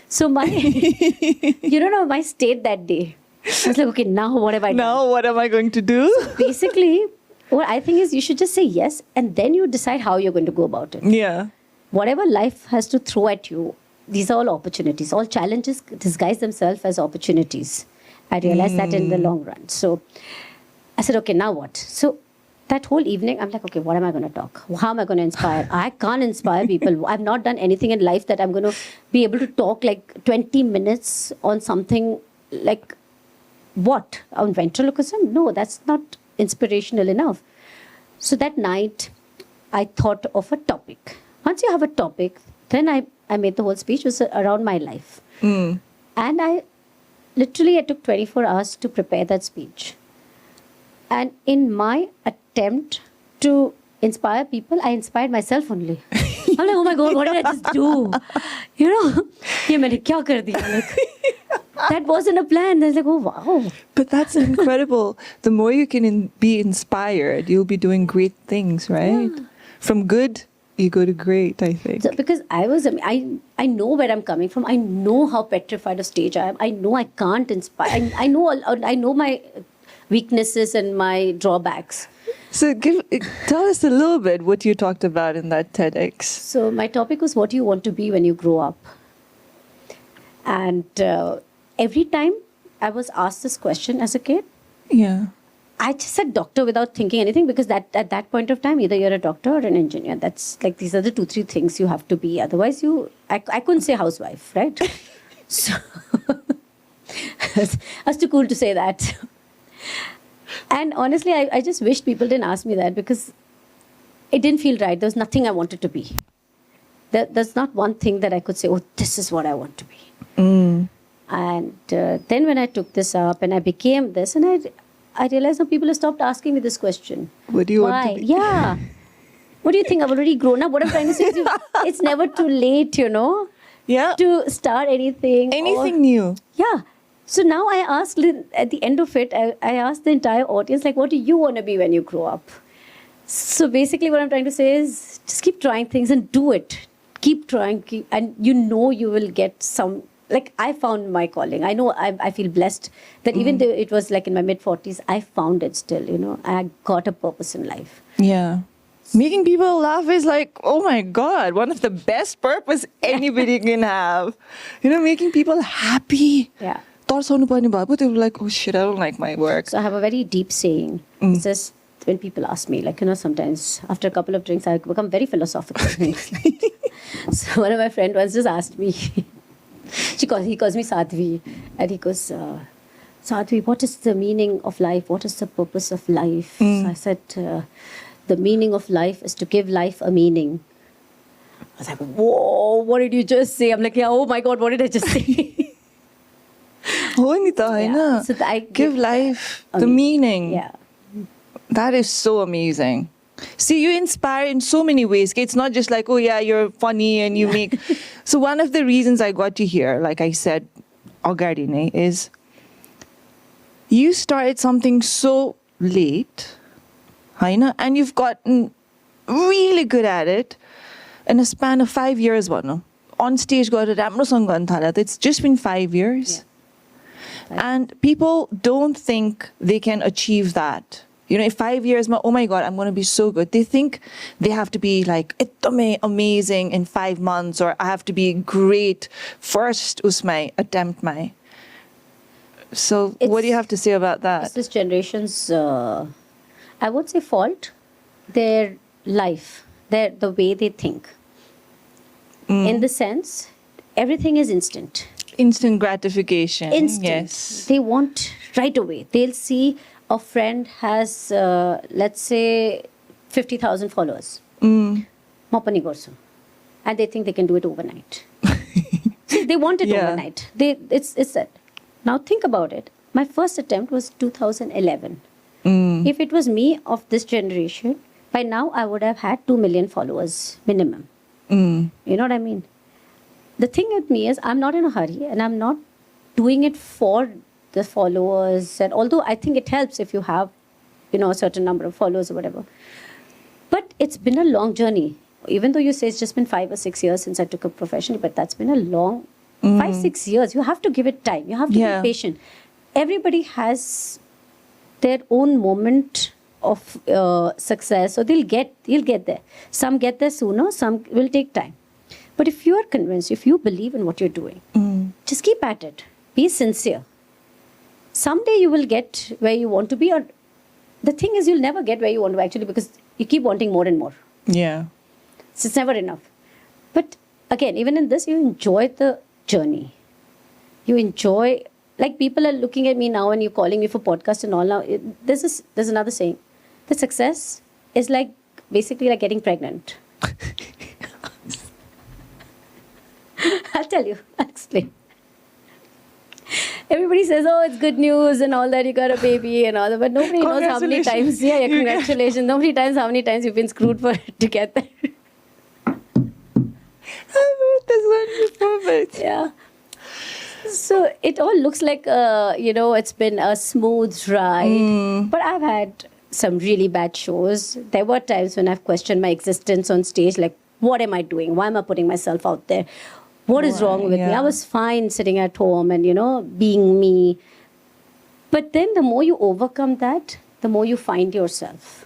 So my, you don't know my state that day. I was like, okay, now what have I done? Now what am I going to do? Basically, what I think is you should just say yes and then you decide how you're going to go about it. Yeah. Whatever life has to throw at you, these are all opportunities. All challenges disguise themselves as opportunities. I realized that in the long run. So I said, okay, now what? So that whole evening, I'm like, okay, what am I going to talk? How am I going to inspire? I can't inspire people. I've not done anything in life that I'm going to be able to talk like 20 minutes on something like what? On ventriloquism? No, that's not inspirational enough. So that night, I thought of a topic. Once you have a topic, then I made the whole speech. It was around my life. And I took 24 hours to prepare that speech. And in my attempt to inspire people, I inspired myself only. I'm like, oh my God, what did I just do? You know, ye maine kya kar diya? Like, that wasn't a plan. I was like, oh wow. But that's incredible. The more you can be inspired, you'll be doing great things, right? Yeah. From good, you go to great, I think. So, because I know where I'm coming from. I know how petrified of stage I am. I know I can't inspire. I know my weaknesses and my drawbacks. So tell us a little bit what you talked about in that TEDx. So my topic was, what do you want to be when you grow up? And every time I was asked this question as a kid, Yeah. I just said doctor without thinking anything, because at that point of time, either you're a doctor or an engineer. That's like, these are the 2-3 things you have to be. Otherwise, I couldn't say housewife, right? So I was too cool to say that. And honestly, I just wished people didn't ask me that, because it didn't feel right. There was nothing I wanted to be. There's not one thing that I could say, oh, this is what I want to be. And then when I took this up and I became this, and I realized now people have stopped asking me this question. What do you Why? want to be? Yeah. What do you think? I've already grown up. What I'm trying to say is it's never too late, Yeah. to start anything. Anything new. Yeah. So now I asked, at the end of it, I asked the entire audience, like, what do you want to be when you grow up? So basically what I'm trying to say is just keep trying things and do it. Keep trying, and you will get some, like I found my calling. I know I feel blessed that even though it was like in my mid-40s, I found it still, I got a purpose in life. Yeah. Making people laugh is like, oh my God, one of the best purpose anybody can have. Making people happy. Yeah. Thoughts on they were like, oh shit, I don't like my work. So I have a very deep saying. It's just when people ask me, like, sometimes after a couple of drinks, I become very philosophical. So one of my friends once just asked me, he calls me Sadhvi, and he goes, Sadhvi, what is the meaning of life? What is the purpose of life? So I said, the meaning of life is to give life a meaning. I was like, whoa, what did you just say? I'm like, yeah, oh my God, what did I just say? Yeah. So I give life the meaning. Yeah. That is so amazing. See, you inspire in so many ways. It's not just like, oh yeah, you're funny and you make... So one of the reasons I got you here, like I said, Agarine, is you started something so late, and you've gotten really good at it in a span of 5 years. On stage, it's just been 5 years. Yeah. And people don't think they can achieve that in 5 years, oh my God, I'm going to be so good. They think they have to be like amazing in 5 months, or I have to be great first usmai attempt my. So what do you have to say about that? It's this generation's, I won't say fault, their life, the way they think. In the sense, everything is instant. Instant gratification. Instant. Yes. They want right away. They'll see a friend has, let's say, 50,000 followers. Mapani Gorsu. And they think they can do it overnight. See, they want it overnight. It's that. Now think about it. My first attempt was 2011. If it was me of this generation, by now I would have had 2 million followers minimum. You know what I mean? The thing with me is I'm not in a hurry, and I'm not doing it for the followers. And although I think it helps if you have, a certain number of followers or whatever. But it's been a long journey. Even though you say it's just been 5 or 6 years since I took up professionally, but that's been a long 5-6 years. You have to give it time. You have to be patient. Everybody has their own moment of success, so you'll get there. Some get there sooner, some will take time. But if you are convinced, if you believe in what you're doing, just keep at it. Be sincere. Someday you will get where you want to be, or the thing is you'll never get where you want to actually, because you keep wanting more and more. Yeah. So it's never enough. But again, even in this, you enjoy the journey. You enjoy, like people are looking at me now and you're calling me for podcast and all now. There's another saying. The success is like basically like getting pregnant. I'll tell you. I'll explain. Everybody says, oh, it's good news and all that, you got a baby and all that, but nobody knows how many times, congratulations. Nobody knows how many times you've been screwed for it to get there. I've heard this one before, but yeah. So it all looks like, it's been a smooth ride. But I've had some really bad shows. There were times when I've questioned my existence on stage, like, what am I doing? Why am I putting myself out there? What is wrong with me? I was fine sitting at home and, being me. But then the more you overcome that, the more you find yourself.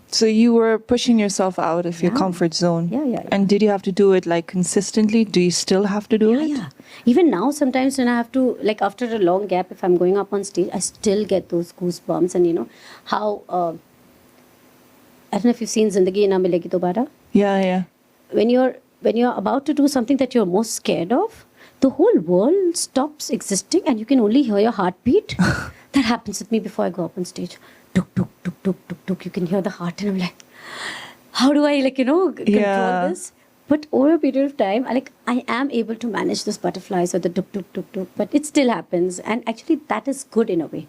So you were pushing yourself out of your comfort zone. Yeah. And did you have to do it like consistently? Do you still have to do it? Yeah. Even now, sometimes when I have to, like after a long gap, if I'm going up on stage, I still get those goosebumps. And how, I don't know if you've seen Zindagi Na Milegi Dobara. Yeah. When you're about to do something that you're most scared of, the whole world stops existing and you can only hear your heartbeat. That happens with me before I go up on stage. Tuk, tuk, tuk, tuk, tuk, tuk. You can hear the heart and I'm like, how do I control this? But over a period of time, I am able to manage those butterflies or the tuk, tuk, tuk, tuk. But it still happens. And actually that is good in a way.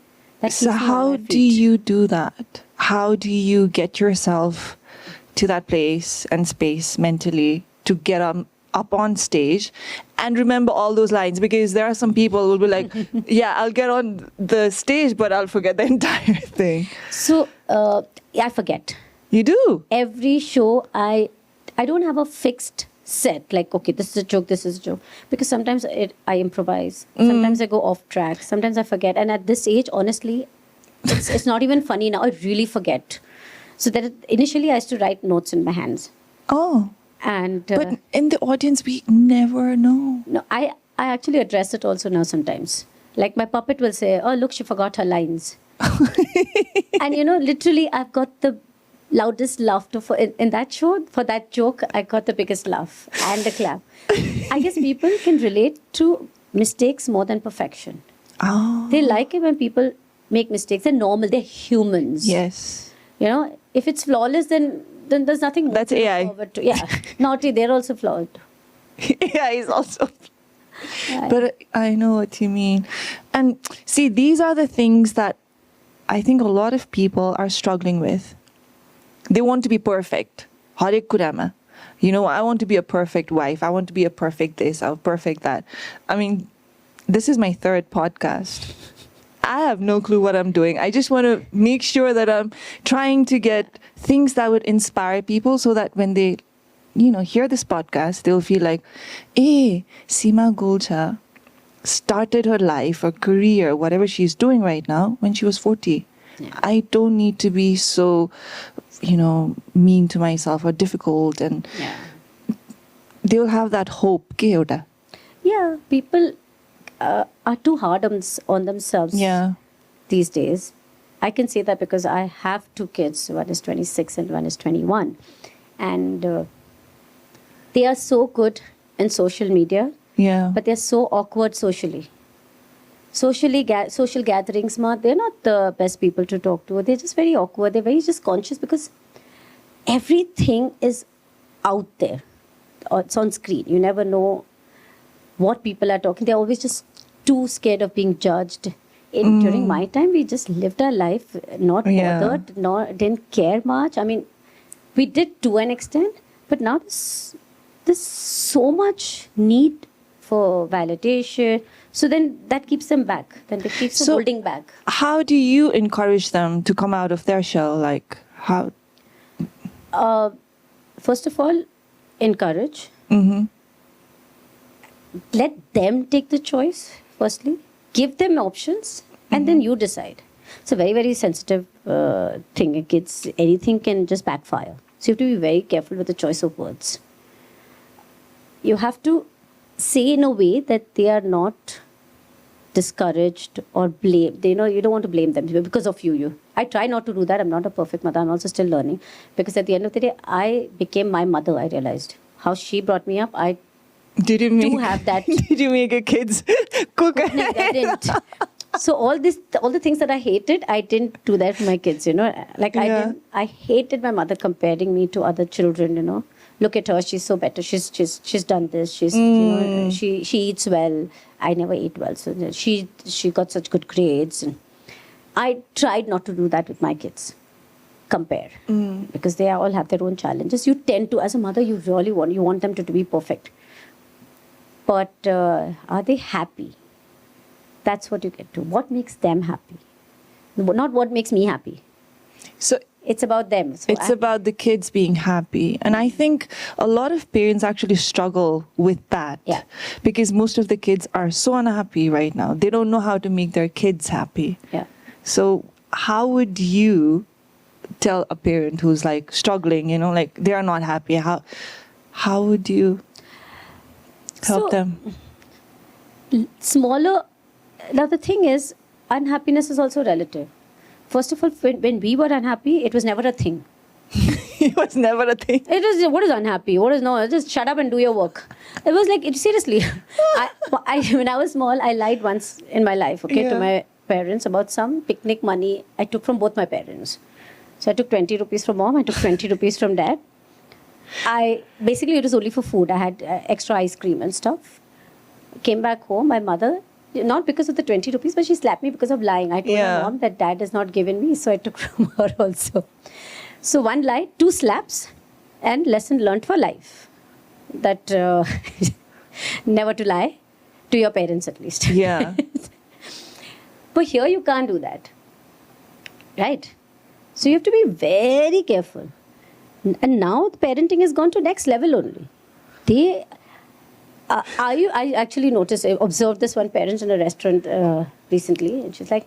So how do you do that? How do you get yourself to that place and space mentally to get up on stage and remember all those lines? Because there are some people who will be like, yeah, I'll get on the stage, but I'll forget the entire thing. So I forget. You do? Every show, I don't have a fixed set, like, okay, this is a joke, this is a joke. Because sometimes I improvise. Sometimes I go off track. Sometimes I forget. And at this age, honestly, it's not even funny now. I really forget. So that initially I used to write notes in my hands. Oh. And but in the audience, we never know. No, I actually address it also now sometimes. Like my puppet will say, oh, look, she forgot her lines. And, literally I've got the loudest laughter in that show. For that joke, I got the biggest laugh and the clap. I guess people can relate to mistakes more than perfection. Oh. They like it when people make mistakes. They're normal. They're humans. Yes. If it's flawless, then there's nothing more. That's AI. Yeah. Naughty, they're also flawed. AI is also But I know what you mean. And see, these are the things that I think a lot of people are struggling with. They want to be perfect. Harik kurama. I want to be a perfect wife. I want to be a perfect this, a perfect that. I mean, this is my 3rd podcast. I have no clue what I'm doing. I just want to make sure that I'm trying to get things that would inspire people so that when they, hear this podcast, they'll feel like, hey, Seema Golchha started her life or career, whatever she's doing right now, when she was 40. I don't need to be so, mean to myself or difficult. And they'll have that hope. Ke hota? Yeah, people are too hard on themselves these days. I can say that because I have two kids. One is 26 and one is 21. And they are so good in social media, but they're so awkward socially. Social gatherings, they're not the best people to talk to. They're just very awkward. They're very just conscious because everything is out there. It's on screen. You never know what people are talking. They're always just too scared of being judged. During my time, we just lived our life, not bothered, didn't care much. I mean, we did to an extent, but now there's so much need for validation. So then that keeps them back. Then they keep them holding back. How do you encourage them to come out of their shell? Like how? First of all, encourage. Let them take the choice, firstly. Give them options and then you decide. It's a very, very sensitive thing. Anything can just backfire. So you have to be very careful with the choice of words. You have to say in a way that they are not discouraged or blamed. You don't want to blame them because of you. I try not to do that. I'm not a perfect mother. I'm also still learning. Because at the end of the day, I became my mother, I realized. How she brought me up, I do have that. Did you make your kids cook? No, I didn't. So all the things that I hated, I didn't do that for my kids, I hated my mother comparing me to other children, Look at her, she's so better. She's done this. She eats well. I never ate well. So she got such good grades. And I tried not to do that with my kids. Compare. Because they all have their own challenges. You tend to, as a mother, you really want them to be perfect. But are they happy? That's what you get to. What makes them happy? Not what makes me happy. So it's about them. So it's about the kids being happy. And I think a lot of parents actually struggle with that. Yeah. Because most of the kids are so unhappy right now. They don't know how to make their kids happy. Yeah. So how would you tell a parent who's like struggling, like they are not happy? How would you help them? Smaller. Now the thing is, unhappiness is also relative. First of all, when we were unhappy, it was never a thing. It was never a thing. It was, what is unhappy? What is no? Just shut up and do your work. It was like, seriously. When I was small, I lied once in my life, to my parents about some picnic money I took from both my parents. So I took 20 rupees from mom, I took 20 rupees from dad. Basically, it was only for food. I had extra ice cream and stuff. Came back home, my mother, not because of the 20 rupees, but she slapped me because of lying. I told my mom that dad has not given me, so I took from her also. So one lie, 2 slaps, and lesson learned for life. That never to lie, to your parents at least. Yeah. But here you can't do that. Right? So you have to be very careful. And now the parenting has gone to next level only. I actually noticed, I observed this one parent in a restaurant recently, and she's like,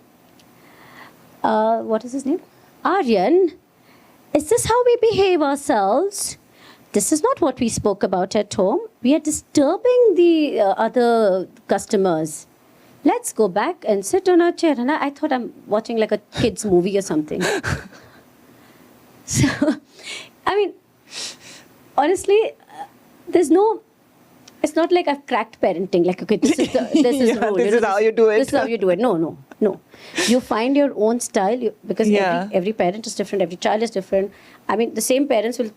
what is his name? Aryan, is this how we behave ourselves? This is not what we spoke about at home. We are disturbing the other customers. Let's go back and sit on our chair. And I thought I'm watching like a kid's movie or something. So, I mean, honestly, there's no... It's not like I've cracked parenting. Like, okay, this is rule. This is how you do it. This is how you do it. No. You find your own style because every parent is different. Every child is different. I mean, the same parents will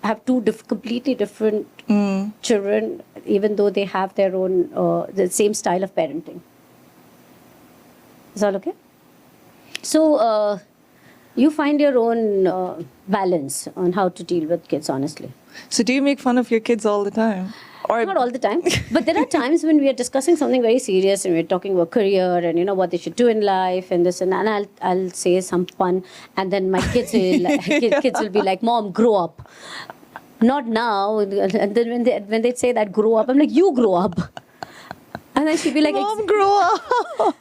have 2 completely different children, even though they have their own, the same style of parenting. Is all okay? So, you find your own balance on how to deal with kids, honestly. So do you make fun of your kids all the time? Or not all the time, but there are times when we are discussing something very serious and we're talking about career and what they should do in life and this and I'll say some fun, and then my kids will be like, "Mom, grow up." Not now. And then when they say that grow up, I'm like, "You grow up." And then she'll be like, "Mom, grow up."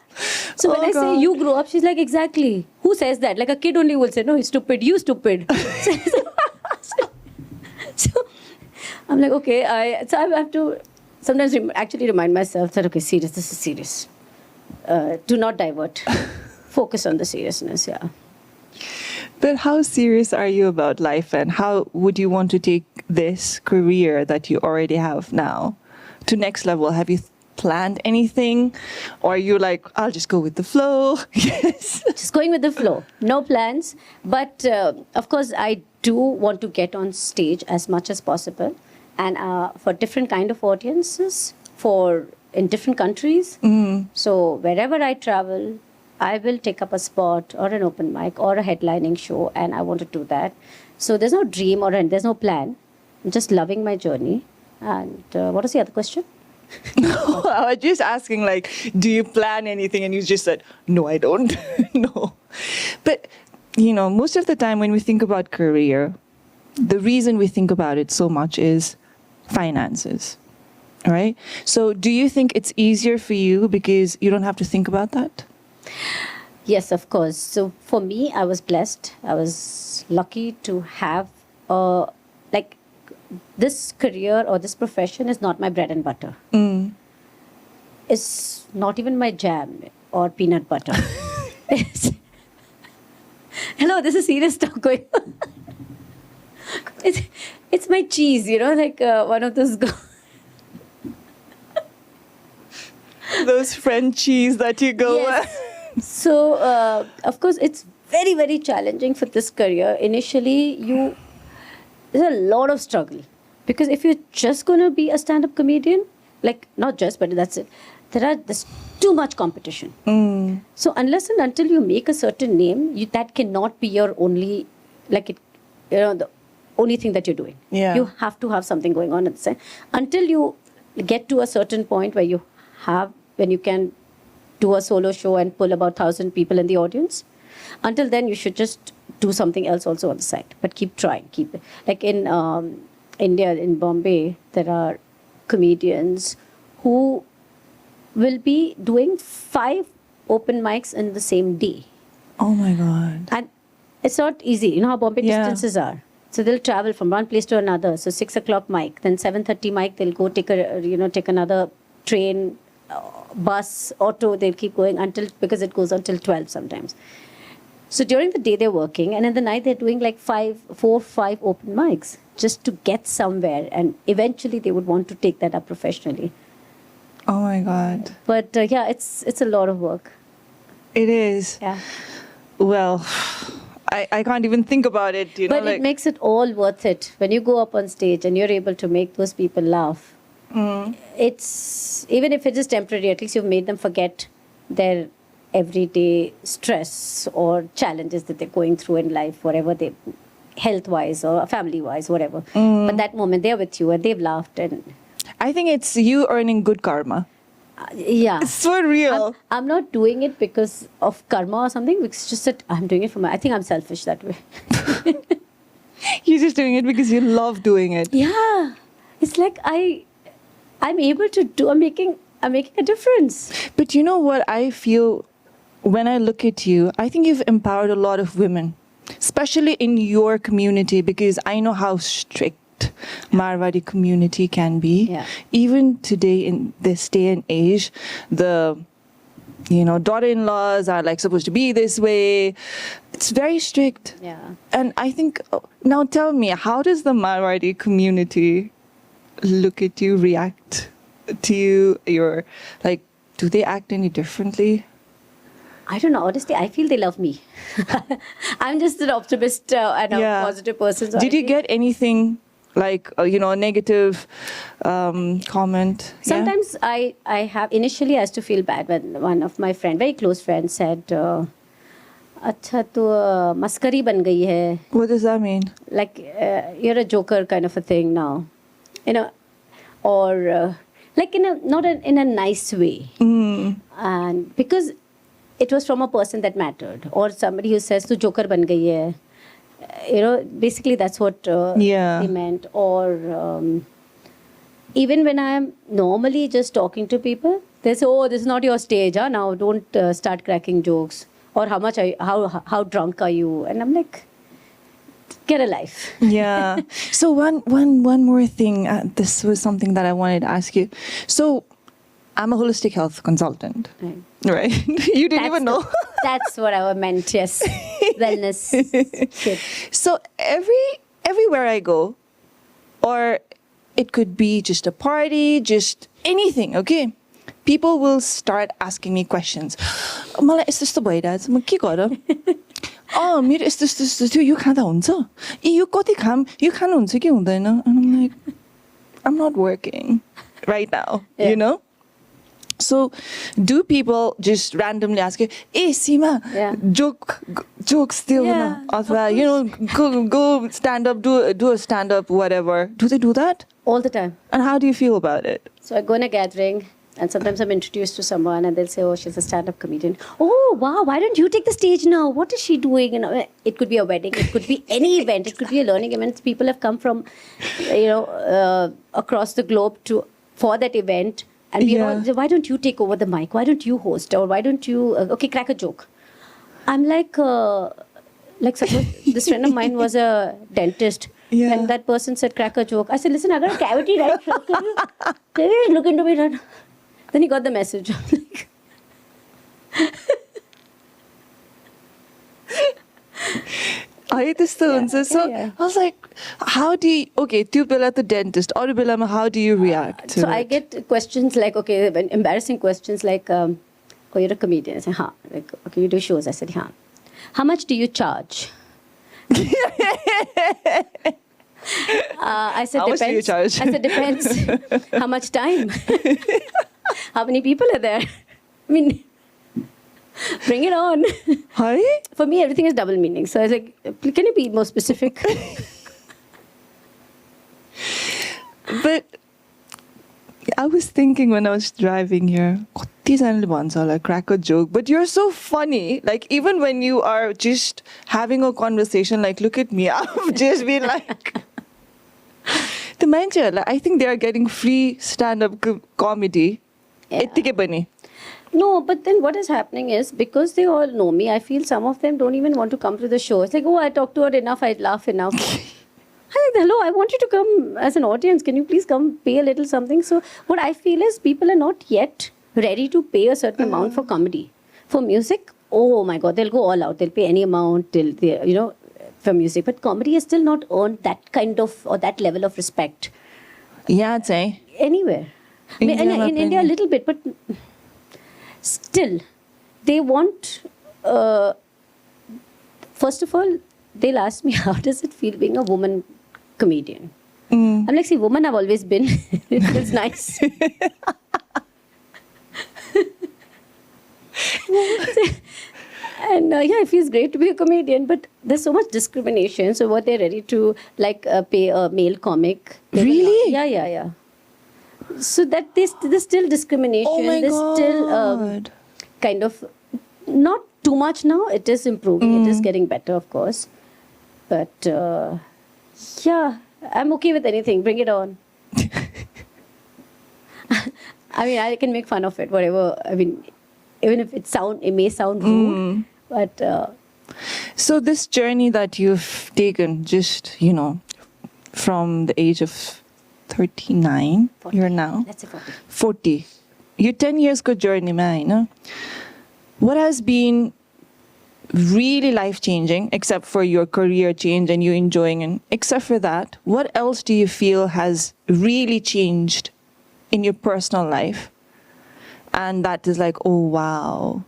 So So when Oh, I say God. you grow up, she's like, exactly. Who says that? Like a kid only will say, no, he's stupid. You stupid. So I'm like, okay. So I have to sometimes actually remind myself that, okay, serious. This is serious. Do not divert. Focus on the seriousness. Yeah. But how serious are you about life, and how would you want to take this career that you already have now to next level? Have you planned anything, or are you like, I'll just go with the flow? Yes. Just going with the flow. No plans. But of course, I do want to get on stage as much as possible, and for different kind of audiences, in different countries. So wherever I travel, I will take up a spot or an open mic or a headlining show, and I want to do that. So there's no dream there's no plan. I'm just loving my journey. And what was the other question? No, I was just asking, like, do you plan anything? And you just said, no, I don't. No. But, most of the time when we think about career, the reason we think about it so much is finances, right? So do you think it's easier for you because you don't have to think about that? Yes, of course. So for me, I was blessed. I was lucky to have this career or this profession is not my bread and butter. It's not even my jam or peanut butter. Hello, this is serious talk going on. It's my cheese, like one of those. Those French cheese that you go Yes. So, of course, it's very, very challenging for this career. Initially, there's a lot of struggle. Because if you're just going to be a stand-up comedian, like, not just, but that's it, there's too much competition. So, unless and until you make a certain name, that cannot be your only, the only thing that you're doing. Yeah. You have to have something going on at the side. Until you get to a certain point where when you can do a solo show and pull about 1,000 people in the audience. Until then, you should just do something else also on the side. But keep trying. Like in India, in Bombay, there are comedians who will be doing 5 open mics in the same day. Oh my God. And it's not easy. You know how Bombay Yeah. distances are. So they'll travel from one place to another. So 6 o'clock mic, then 7:30 mic, they'll go take another train, bus, auto, they'll keep going because it goes until 12 sometimes. So during the day they're working, and in the night they're doing like 4 or 5 open mics just to get somewhere, and eventually they would want to take that up professionally. Oh my God. But yeah, it's a lot of work. It is. Yeah. Well, I can't even think about it, But it makes it all worth it when you go up on stage and you're able to make those people laugh. It's even if it is temporary, at least you've made them forget their everyday stress or challenges that they're going through in life, whatever they, health-wise or family-wise, whatever. But that moment they're with you and they've laughed, and I think it's you earning good karma. yeah. It's so real. I'm not doing it because of karma or something. It's just that I'm doing it I think I'm selfish that way. You're just doing it because you love doing it. Yeah. It's like I'm able to do, I'm making a difference. But you know what I feel when I look at you? I think you've empowered a lot of women, especially in your community, because I know how strict Marwari community can be. Yeah. Even today in this day and age, the daughter-in-laws are like supposed to be this way. It's very strict. Yeah. And I think, now tell me, how does the Marwari community look at you, react to you? Do they act any differently? I don't know. Honestly, I feel they love me. I'm just an optimist and a Yeah. positive person. So Did you get anything like, a negative comment? Sometimes I have, initially I used to feel bad when one of my very close friends said, "Acha tu maskari ban gayi hai." What does that mean? Like you're a joker kind of a thing now, or like in a nice way. And because it was from a person that mattered, or somebody who says tu joker ban gayi hai. Basically that's what they meant. Or even when I'm normally just talking to people, They say, oh, this is not your stage, huh? Now don't start cracking jokes. Or how much are you, how drunk are you? And I'm like, get a life. Yeah. So one more thing. This was something that I wanted to ask you. So I'm a holistic health consultant. Right. You didn't even know. That's what I meant, yes. Wellness kit. So everywhere I go, or it could be just a party, just anything, okay? People will start asking me questions. मलाई यस्तो यस्तो भइरहेछ म के गर मेरो यस्तो यस्तो यस्तो थियो यो खाँदा हुन्छ यो कति यो खानुहुन्छ कि हुँदैन and I'm like I'm not working right now, you know? So do people just randomly ask you, hey Seema, joke still, you know, go stand up, do a stand up, whatever. Do they do that? All the time. And how do you feel about it? So I go in a gathering and sometimes I'm introduced to someone and they'll say, oh, she's a stand-up comedian. Oh, wow, why don't you take the stage now? What is she doing? You know, it could be a wedding. It could be any event. It could be a learning event. People have come from, across the globe for that event. And we all, why don't you take over the mic? Why don't you host? Or why don't you, crack a joke? I'm like suppose this friend of mine was a dentist. Yeah. And that person said, crack a joke. I said, listen, I got a cavity, right? Can you look into me? Right? Then he got the message. I was like, how do you, okay, tu bela the dentist, or bela how do you react to So it? I get questions like, okay, embarrassing questions like, oh, you're a comedian. I said, huh. Like, okay, you do shows. I said, huh. How much do you charge? I said, how much depends. do you charge? I said, depends. How much time? How many people are there? I mean, bring it on. Hi? For me, everything is double meaning. So I was like, can you be more specific? But I was thinking when I was driving here, like crack a joke, but you're so funny. Like even when you are just having a conversation, like look at me, I've just been like, the manager, like, I think they are getting free stand-up comedy. Yeah. No, but then what is happening is because they all know me, I feel some of them don't even want to come to the show. It's like, oh, I talked to her enough, I laugh enough. I'm like, hello, I want you to come as an audience. Can you please come pay a little something? So what I feel is people are not yet ready to pay a certain amount for comedy. For music, oh my God, they'll go all out. They'll pay any amount for music. But comedy has still not earned that kind of or that level of respect. Yeah, I'd say. Anywhere. In India, a little bit, but still, they want, first of all, they'll ask me, how does it feel being a woman comedian? I'm like, see, woman I've always been. It feels nice. And it feels great to be a comedian, but there's so much discrimination. So what they're ready to pay a male comic. Really? Yeah. So that there's still discrimination. Oh my there's God. Still kind of not too much now. It is improving. It is getting better, of course. But I'm okay with anything. Bring it on. I mean, I can make fun of it, whatever. I mean, even if it may sound rude, but. So this journey that you've taken, just from the age of 39, 40. You're now? Let's say 40. 40. Your 10 years good journey, man. What has been really life-changing, except for your career change and you enjoying it, except for that, what else do you feel has really changed in your personal life? And that is like, oh, wow.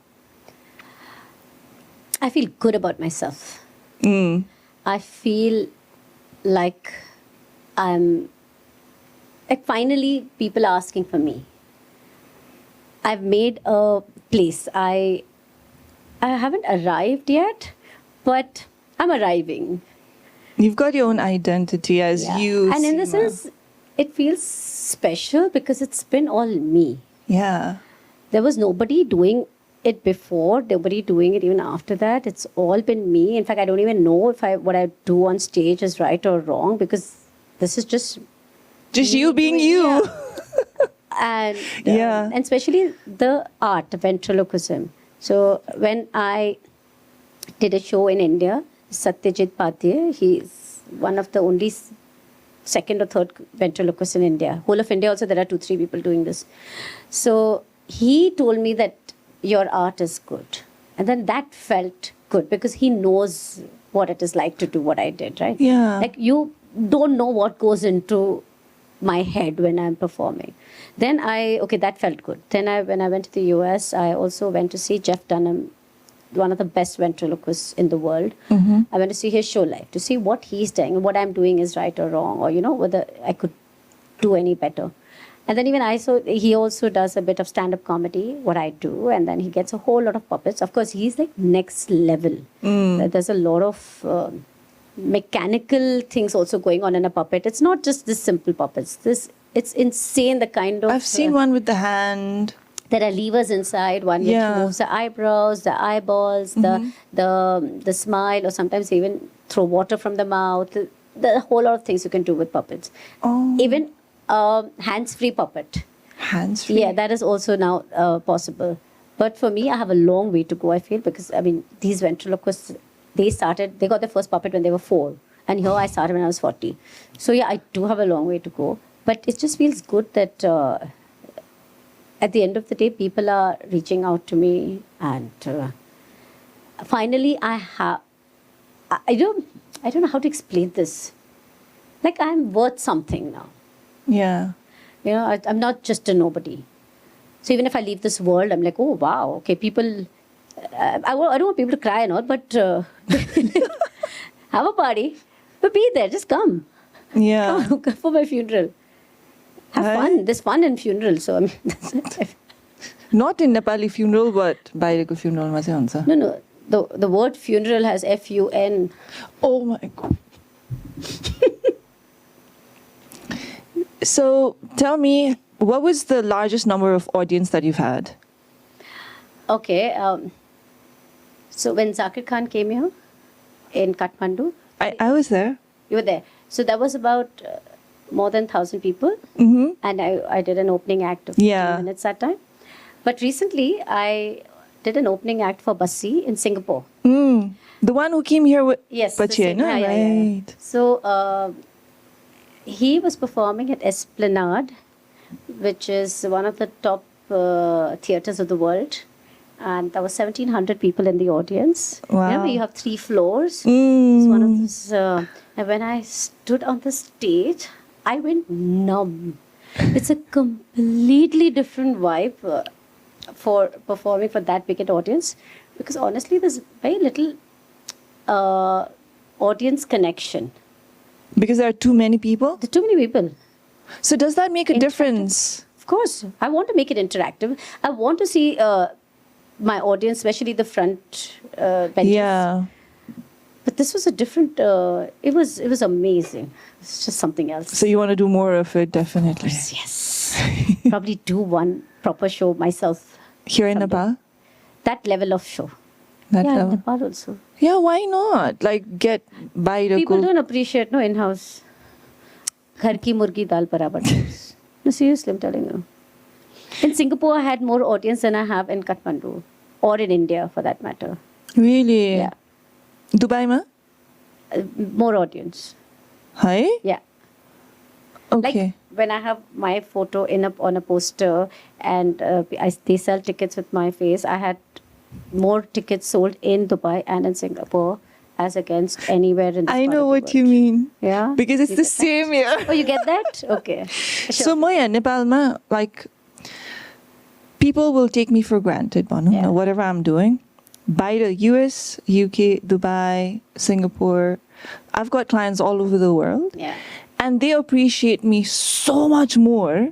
I feel good about myself. I feel like finally people are asking for me. I've made a place. I haven't arrived yet, but I'm arriving. You've got your own identity as you. And in Seema. the sense, it feels special because it's been all me. Yeah. There was nobody doing it before, nobody doing it even after that. It's all been me. In fact, I don't even know if what I do on stage is right or wrong because this is just you being you. Yeah. Yeah. And especially the art, ventriloquism. So when I did a show in India, Satyajit Padhyay, he's one of the only second or third ventriloquist in India. Whole of India also, there are 2-3 people doing this. So he told me that your art is good. And then that felt good because he knows what it is like to do what I did, right? Yeah. Like you don't know what goes into my head when I'm performing. Then that felt good. Then when I went to the US, I also went to see Jeff Dunham, one of the best ventriloquists in the world. Mm-hmm. I went to see his show live to see what he's doing and what I'm doing is right or wrong, or whether I could do any better. And then even he also does a bit of stand-up comedy, what I do, and then he gets a whole lot of puppets. Of course, he's like next level. There's a lot of mechanical things also going on in a puppet. It's not just this simple puppets. It's insane, the kind of... I've seen one with the hand. There are levers inside, one which moves the eyebrows, the eyeballs, the smile, or sometimes even throw water from the mouth. There are a whole lot of things you can do with puppets. Oh. Even hands-free puppet. Hands-free? Yeah, that is also now possible. But for me, I have a long way to go, I feel, because, these ventriloquists, they got their first puppet when they were 4. And here I started when I was 40. So yeah, I do have a long way to go. But it just feels good that at the end of the day, people are reaching out to me. And finally, I don't know how to explain this. Like, I'm worth something now. Yeah. I'm not just a nobody. So even if I leave this world, I'm like, oh, wow, okay, people... I don't want people to cry and all, but have a party. But be there, just come. Yeah. Come for my funeral. Have fun. There's fun in funerals. So Not in Nepali funeral, but baireko funeral ma chai huncha. No. The word funeral has F-U-N. Oh my God. So tell me, what was the largest number of audience that you've had? Okay. So when Zakir Khan came here in Kathmandu, I was there. you were there. So that was about more than 1,000 people. Mm-hmm. And I did an opening act of 15 minutes that time. But recently, I did an opening act for Bassi in Singapore. The one who came here with Bachi, no? Yeah. So he was performing at Esplanade, which is one of the top theatres of the world. And there were 1,700 people in the audience. Wow. Remember, you have 3 floors. It's one of those... and when I stood on the stage, I went numb. It's a completely different vibe for performing for that big an audience. Because honestly, there's very little audience connection. Because there are too many people? There are too many people. So does that make a difference? Of course. I want to make it interactive. I want to see my audience, especially the front benches. Yeah. But this was a different... it was amazing. It's just something else. So you want to do more of it, definitely. Yes. Probably do one proper show myself. Here in someday. Nepal? That level of show. That yeah, level? in Nepal also. Yeah, why not? Like, get People don't appreciate, no, in-house. Ghar ki murgi dal barabar. No, seriously, I'm telling you. In Singapore, I had more audience than I have in Kathmandu. Or in India, for that matter. Really? Yeah. Dubai ma? More audience. Hi? Yeah. Okay. Like when I have my photo on a poster and they sell tickets with my face, I had more tickets sold in Dubai and in Singapore as against anywhere in this I part know of the what world. you mean. Yeah? Because it's You the get that? same here. Oh, you get that? Okay. So, Moya, Nepal ma, like, people will take me for granted, Banu, Yeah. whatever I'm doing. By the US, UK, Dubai, Singapore, I've got clients all over the world. Yeah. And they appreciate me so much more.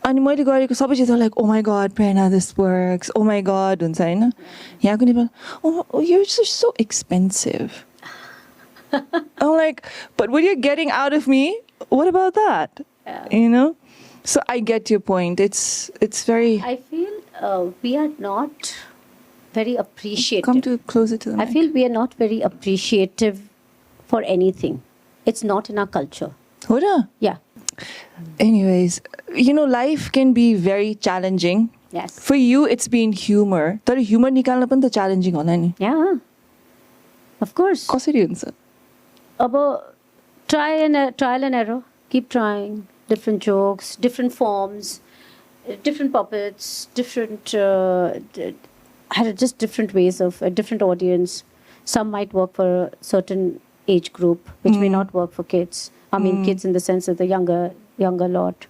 And मैले गरेको सबै चिज like, oh my God, Prerana, this works. Oh my God, हुन्छ हैन? यहाँको Nepal, oh, you're just so expensive. I'm like, but what you're getting out of me, what about that? Yeah. You know? So I get your point. It's very... I feel we are not very appreciative. Come to closer to the I mic. feel we are not very appreciative for anything. It's not in our culture. हो र? Yeah. Anyways, life can be very challenging. Yes. For you, it's been humor. तर humor निकाल्न पनि त challenging होला नि. Yeah. Of course. कसरी हुन्छ? About trial and error. Keep trying. Different jokes, different forms, different puppets, just different ways of a different audience. Some might work for a certain age group, which may not work for kids. I mean, kids in the sense of the younger lot.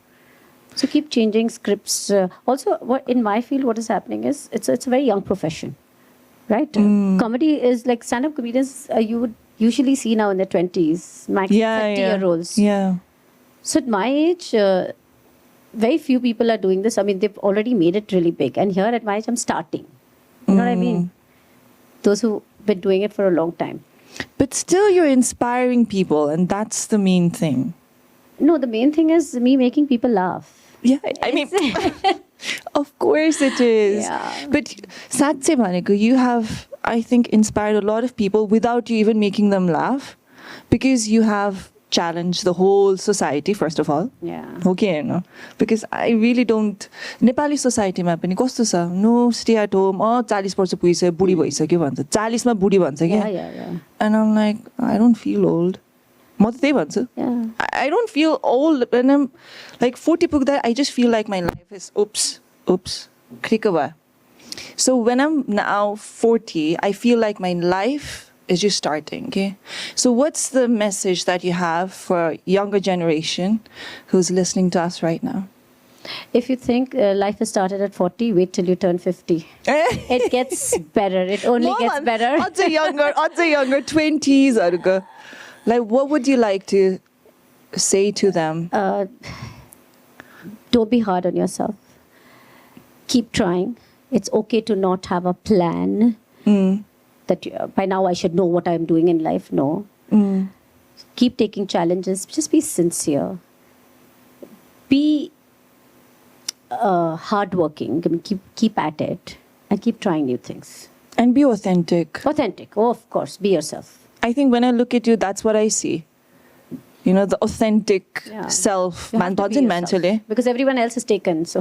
So keep changing scripts. Also, in my field, what is happening is it's a very young profession, right? Comedy is like stand-up comedians. You would usually see now in their 20s, max 30-year-olds. Yeah. So at my age, very few people are doing this. I mean, they've already made it really big. And here at my age, I'm starting. You know what I mean? Those who've been doing it for a long time. But still, you're inspiring people, and that's the main thing. No, the main thing is me making people laugh. Yeah, I mean, of course it is. Yeah. But साँच्चै भनेको, you have, I think, inspired a lot of people without you even making them laugh, because you have challenged the whole society, first of all. Yeah. Okay, no? Because I really don't. Nepali society मा पनि कस्तो छ? No, stay at home. 40 वर्ष पुगिसक्यो, बुढी भइसक्यो भन्छ. 40 मा बुढी भन्छ क्या? Yeah. And I'm like, I don't feel old. म त त्यही भन्छु. Yeah. I don't feel old when I'm like 40 पुग्दा. I just feel like my life is oops. Krikke भयो. So when I'm now 40, I feel like my life is just starting. Okay. So what's the message that you have for younger generation who's listening to us right now? If you think life has started at 40, wait till you turn 50. It gets better. It only gets better. Odds are younger, 20s. Like, what would you like to say to them? Don't be hard on yourself. Keep trying. It's okay to not have a plan. That by now I should know what I'm doing in life. No. Keep taking challenges. Just be sincere. Be hardworking. I mean, keep at it and keep trying new things. And be authentic. Authentic. Oh, of course. Be yourself. I think when I look at you, that's what I see. The authentic self. You have to be yourself. Because everyone else is taken. So,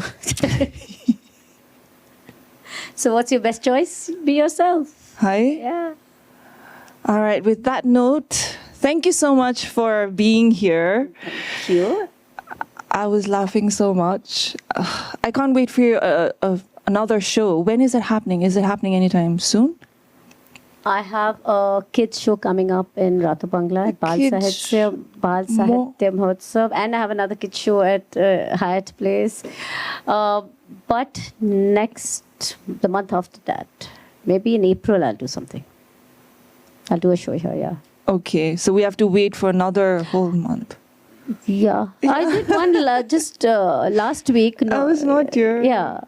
so what's your best choice? Be yourself. Hi. Yeah. All right. With that note, thank you so much for being here. Thank you. I was laughing so much. I can't wait for another show. When is it happening? Is it happening anytime soon? I have a kids show coming up in Ratu Bangla at Bal Sahitya Mahotsav, and I have another kids show at Hyatt Place. But the month after that, maybe in April, I'll do something. I'll do a show here, yeah. Okay, so we have to wait for another whole month. Yeah. I did one just last week. No, I was not here. Yeah.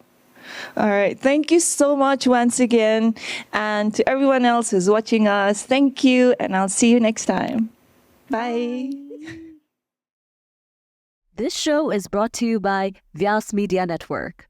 All right. Thank you so much once again. And to everyone else who's watching us, thank you. And I'll see you next time. Bye. This show is brought to you by Vyas Media Network.